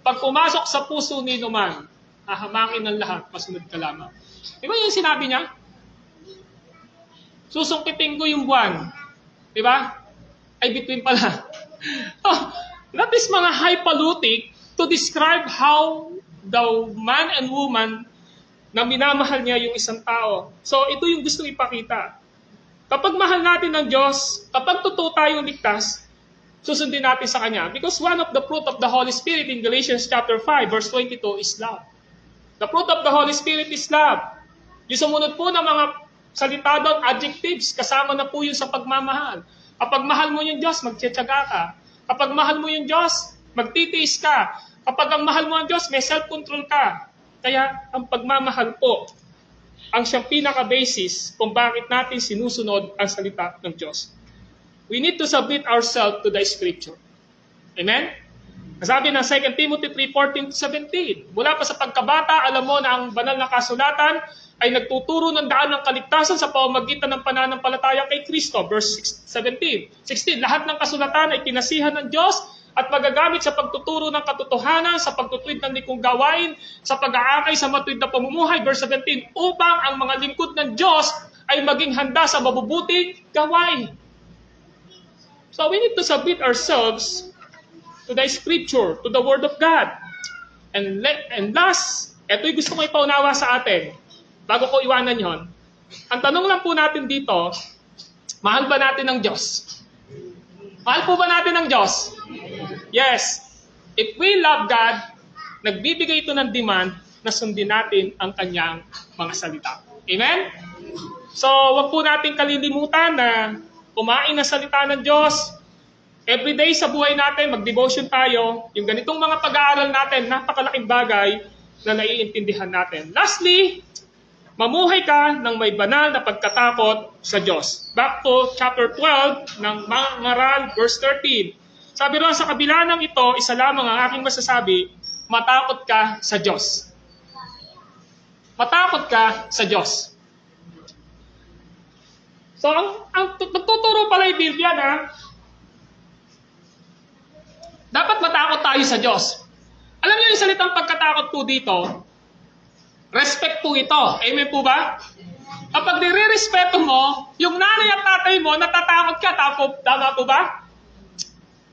Speaker 1: pag pumasok sa puso ni Numan, hahamakin ng lahat, masunod ka lamang. Di ba yung sinabi niya? Susungkitin ko yung buwan. Di ba? Ay, between pala. That is mga hypalutic to describe how the man and woman na minamahal niya yung isang tao. So, ito yung gusto ipakita. Kapag mahal natin ng Diyos, kapag totoo tayong ligtas, susundin natin sa Kanya. Because one of the fruit of the Holy Spirit in Galatians chapter 5, verse 22 is love. The fruit of the Holy Spirit is love. Yung sumunod po ng mga salita doon, adjectives, kasama na po yun sa pagmamahal. Kapag mahal mo yung Diyos, magtsatsaga ka. Kapag mahal mo yung Diyos, magtitiis ka. Kapag ang mahal mo ang Diyos, may self-control ka. Kaya ang pagmamahal po ang siyang pinaka-basis kung bakit natin sinusunod ang salita ng Diyos. We need to submit ourselves to the Scripture. Amen? Sabi ng 2 Timothy 3:14-17, mula pa sa pagkabata, alam mo na ang banal na kasulatan ay nagtuturo ng daan ng kaligtasan sa pamamagitan ng pananampalataya kay Kristo. Verse 16, lahat ng kasulatan ay pinasihan ng Diyos at magagamit sa pagtuturo ng katotohanan, sa pagtutwid ng likong gawain, sa pag-aakay sa matuwid na pamumuhay. Verse 17, upang ang mga lingkod ng Diyos ay maging handa sa mabubuting gawain. So we need to submit ourselves to the Scripture, to the Word of God. And last, ito'y gusto ko ipaunawa sa atin. Bago ko iwanan yon, ang tanong lang po natin dito, mahal ba natin ang Diyos? Mahal po ba natin ang Diyos? Yes. If we love God, nagbibigay ito ng demand na sundin natin ang kanyang mga salita. Amen? So, wag po natin kalilimutan na kumain ng salita ng Diyos. Everyday sa buhay natin, mag-devotion tayo. Yung ganitong mga pag-aaral natin, napakalaking bagay na naiintindihan natin. Lastly, mamuhay ka ng may banal na pagkatakot sa Diyos. Back to chapter 12 ng Ngaral, verse 13. Sabi ron, sa kabila ng ito, isa lamang ang aking masasabi, matakot ka sa Diyos. Matakot ka sa Diyos. So, ang nagtuturo pala yung Biblia na dapat matakot tayo sa Diyos. Alam niyo yung salitang pagkatakot po dito, respect po ito. Amen po ba? Kapag nire-respeto mo, yung nanay at tatay mo, natatakot ka. Tama po ba?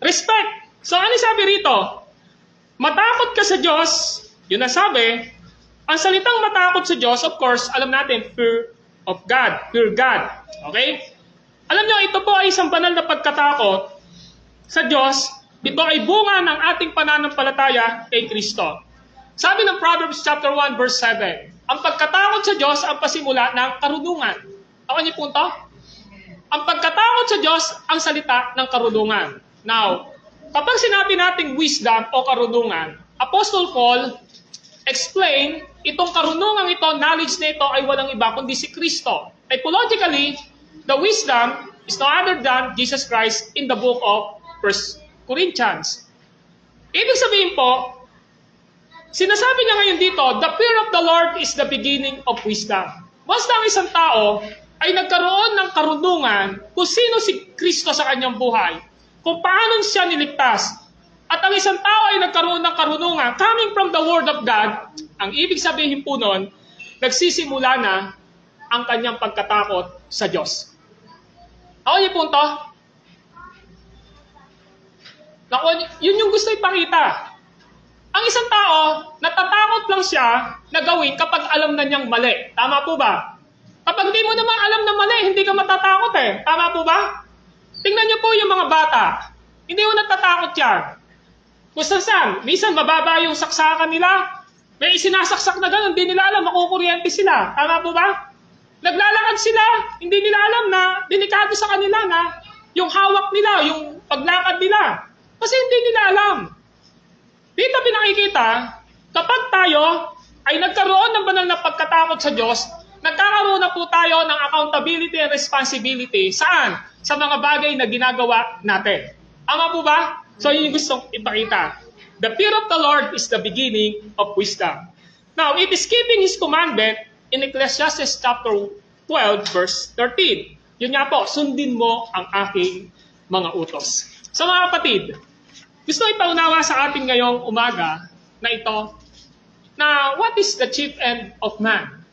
Speaker 1: Respect. So, ano sabi rito? Matakot ka sa Diyos. Yun ang sabi. Ang salitang matakot sa Diyos, of course, alam natin, fear of God. Fear God. Okay? Alam niyo, ito po ay isang banal na pagkatakot sa Diyos. Ito ay bunga ng ating pananampalataya kay Kristo. Sabi ng Proverbs chapter 1 verse 7, ang pagkatakot sa Diyos ang pasimula ng karunungan. Ako niyo punto? Ang pagkatakot sa Diyos ang salita ng karunungan. Now, kapag sinabi nating wisdom o karunungan, Apostle Paul explain itong karunungan ito, knowledge na ito ay walang iba kundi si Kristo. Typologically, the wisdom is no other than Jesus Christ in the book of 1 Corinthians. Ibig sabihin po, sinasabi niya ngayon dito, the fear of the Lord is the beginning of wisdom. Basta ang isang tao ay nagkaroon ng karunungan kung sino si Kristo sa kanyang buhay, kung paano siya niligtas, at ang isang tao ay nagkaroon ng karunungan coming from the Word of God, ang ibig sabihin po nun, nagsisimula na ang kanyang pagkatakot sa Diyos. Ako yung punto? Yun yung gusto ipakita. Ang isang tao, natatakot lang siya na gawin kapag alam na niyang mali. Tama po ba? Kapag di mo naman alam na mali, hindi ka matatakot eh. Tama po ba? Tingnan niyo po yung mga bata. Hindi mo natatakot yan. Kung saan, minsan mababa yung saksakan nila. May isinasaksak na gano'n, hindi nila alam, makukuryente sila. Tama po ba? Naglalakad sila, hindi nila alam na delikado sa kanila na yung hawak nila, yung paglakad nila. Kasi hindi nila alam. Dito pinakikita, kapag tayo ay nagkaroon ng banal na pagkatakot sa Diyos, nagkakaroon na po tayo ng accountability and responsibility. Saan? Sa mga bagay na ginagawa natin. Ama po ba? So yun yung gustong ipakita. The fear of the Lord is the beginning of wisdom. Now, it is keeping His commandment in Ecclesiastes chapter 12, verse 13. Yun nga po, sundin mo ang aking mga utos. So mga kapatid, gusto ipaunawa sa atin ngayong umaga na ito, na what is the chief end of man?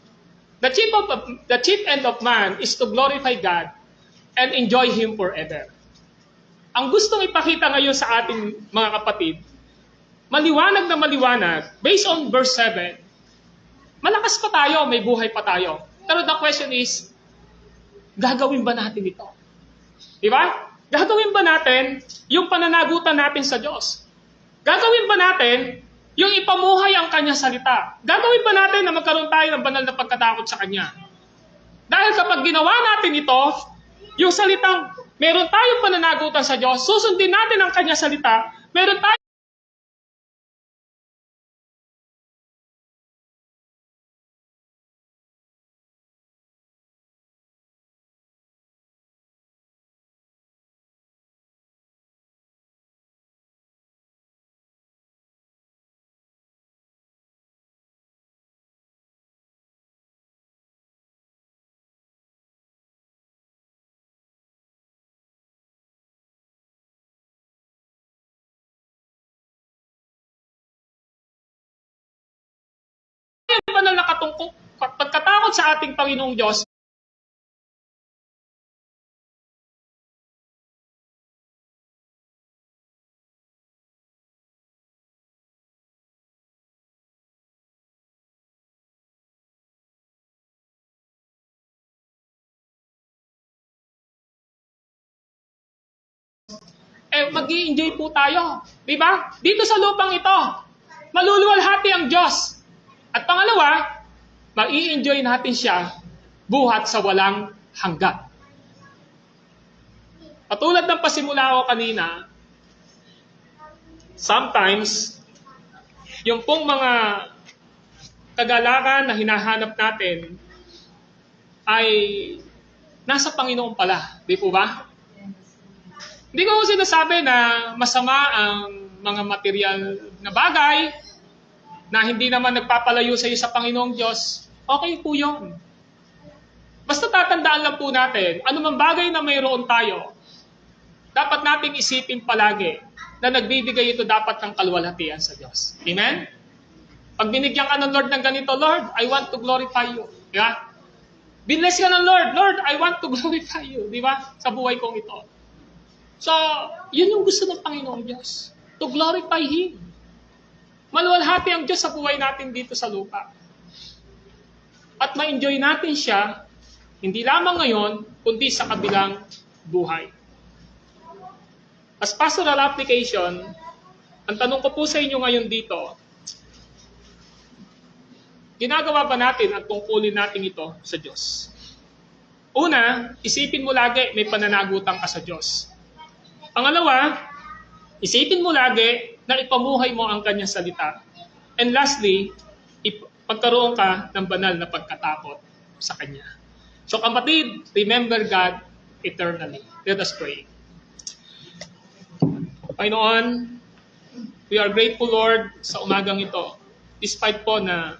Speaker 1: The chief end of man is to glorify God and enjoy Him forever. Ang gustong ipakita ngayon sa ating mga kapatid, maliwanag na maliwanag, based on verse 7, malakas pa tayo, may buhay pa tayo. Pero the question is, gagawin ba natin ito? Diba? Gagawin ba natin yung pananagutan natin sa Diyos? Gagawin ba natin yung ipamuhay ang Kanyang salita? Gagawin ba natin na magkaroon tayo ng banal na pagkatakot sa Kanya? Dahil kapag ginawa natin ito, yung salitang meron tayong pananagutan sa Diyos, susundin natin ang Kanyang salita, meron tayong banal na pagkatakot sa ating Panginoong Diyos, mag-i-enjoy po tayo. Di ba? Dito sa lupang ito, maluluwalhati ang Diyos. At pangalawa, mai-enjoy natin siya buhat sa walang hanggan. Patulad ng pasimula ko kanina, sometimes, yung pong mga kagalakan na hinahanap natin ay nasa Panginoon pala. Di po ba? Hindi ko sinasabi na masama ang mga material na bagay na hindi naman nagpapalayo sa iyo sa Panginoong Diyos. Okay po yun. Basta tatandaan lang po natin, anumang bagay na mayroon tayo, dapat nating isipin palagi na nagbibigay ito dapat ng kaluwalhatian sa Diyos. Amen? Pag binigyan ka ng Lord ng ganito, Lord, I want to glorify you. Di ba? Binless ka ng Lord, Lord, I want to glorify you. Di ba? Sa buhay kong ito. So, yun yung gusto ng Panginoong Diyos. To glorify Him. Maluwalhati ang Diyos sa buhay natin dito sa lupa. At ma-enjoy natin siya, hindi lamang ngayon, kundi sa kabilang buhay. As pastoral application, ang tanong ko po sa inyo ngayon dito, ginagawa ba natin at tungkulin natin ito sa Diyos? Una, isipin mo lagi may pananagutan ka sa Diyos. Pangalawa, isipin mo lagi na ipamuhay mo ang kanyang salita. And lastly, magkaroon ka ng banal na pagkatakot sa Kanya. So kapatid, remember God eternally. Let us pray. Panginoon, we are grateful, Lord, sa umagang ito. Despite po na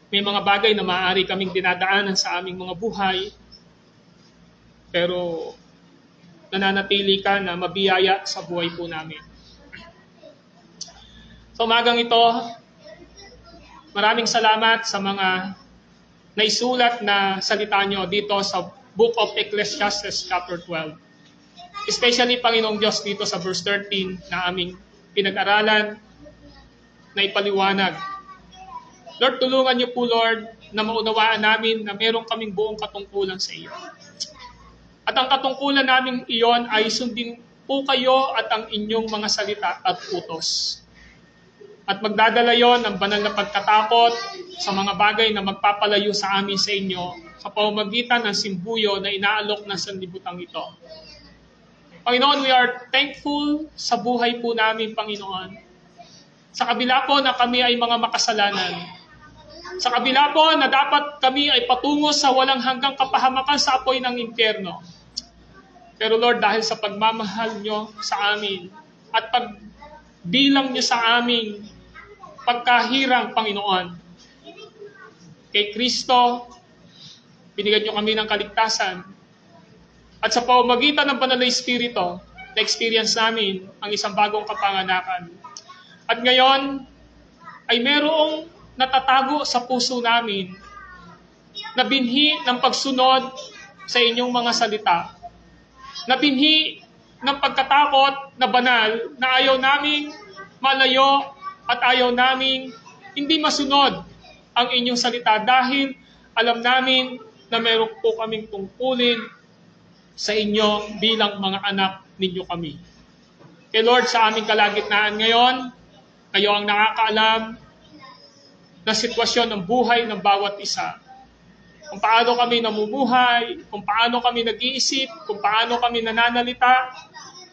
Speaker 1: may mga bagay na maaari kaming dinadaanan sa aming mga buhay, pero nananatili ka na mabiyaya sa buhay po namin. Sa umagang ito, maraming salamat sa mga naisulat na salita nyo dito sa Book of Ecclesiastes chapter 12. Especially, Panginoong Diyos, dito sa verse 13 na aming pinag-aralan na ipaliwanag. Lord, tulungan niyo po, Lord, na maunawaan namin na meron kaming buong katungkulan sa iyo. At ang katungkulan namin iyon ay sundin po kayo at ang inyong mga salita at utos. At magdadala yon ng banal na pagkatakot sa mga bagay na magpapalayo sa amin sa inyo sa pamamagitan ng simbuyo na inaalok ng sanlibutan ito. Panginoon, we are thankful sa buhay po namin, Panginoon. Sa kabila po na kami ay mga makasalanan. Sa kabila po na dapat kami ay patungo sa walang hanggang kapahamakan sa apoy ng impyerno. Pero Lord, dahil sa pagmamahal nyo sa amin at pagbilang nyo sa aming pagkahirang, Panginoon, kay Kristo, binigyan nyo kami ng kaligtasan. At sa pamamagitan ng Banal na Espiritu, na-experience namin ang isang bagong kapanganakan. At ngayon, ay merong natatago sa puso namin na binhi ng pagsunod sa inyong mga salita. Na binhi ng pagkatakot na banal na ayaw naming malayo at ayaw naming hindi masunod ang inyong salita dahil alam namin na meron po kaming tungkulin sa inyo bilang mga anak ninyo kami. Kay Lord, sa aming kalagitnaan ngayon, kayo ang nakakaalam na sitwasyon ng buhay ng bawat isa. Kung paano kami namumuhay, kung paano kami nag-iisip, kung paano kami nananalita,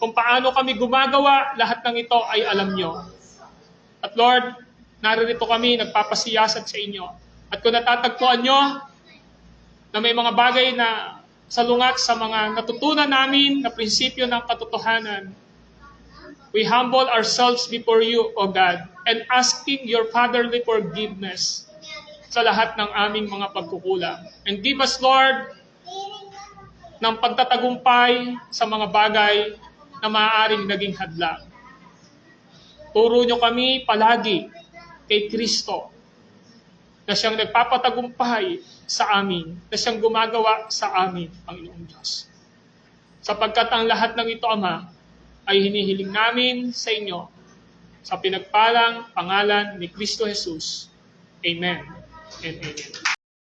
Speaker 1: kung paano kami gumagawa, lahat ng ito ay alam nyo. At Lord, naririto kami, nagpapasiyasat sa inyo. At kung natatagpuan nyo na may mga bagay na salungat sa mga natutunan namin na prinsipyo ng katotohanan, we humble ourselves before you, O God, and asking your fatherly forgiveness sa lahat ng aming mga pagkukulang. And give us, Lord, ng pagtatagumpay sa mga bagay na maaaring naging hadlang. Turo nyo kami palagi kay Kristo na siyang nagpapatagumpay sa amin, na siyang gumagawa sa amin, Panginoong Diyos. Sapagkat ang lahat ng ito, Ama, ay hinihiling namin sa inyo sa pinagpalang pangalan ni Kristo Jesus. Amen and amen.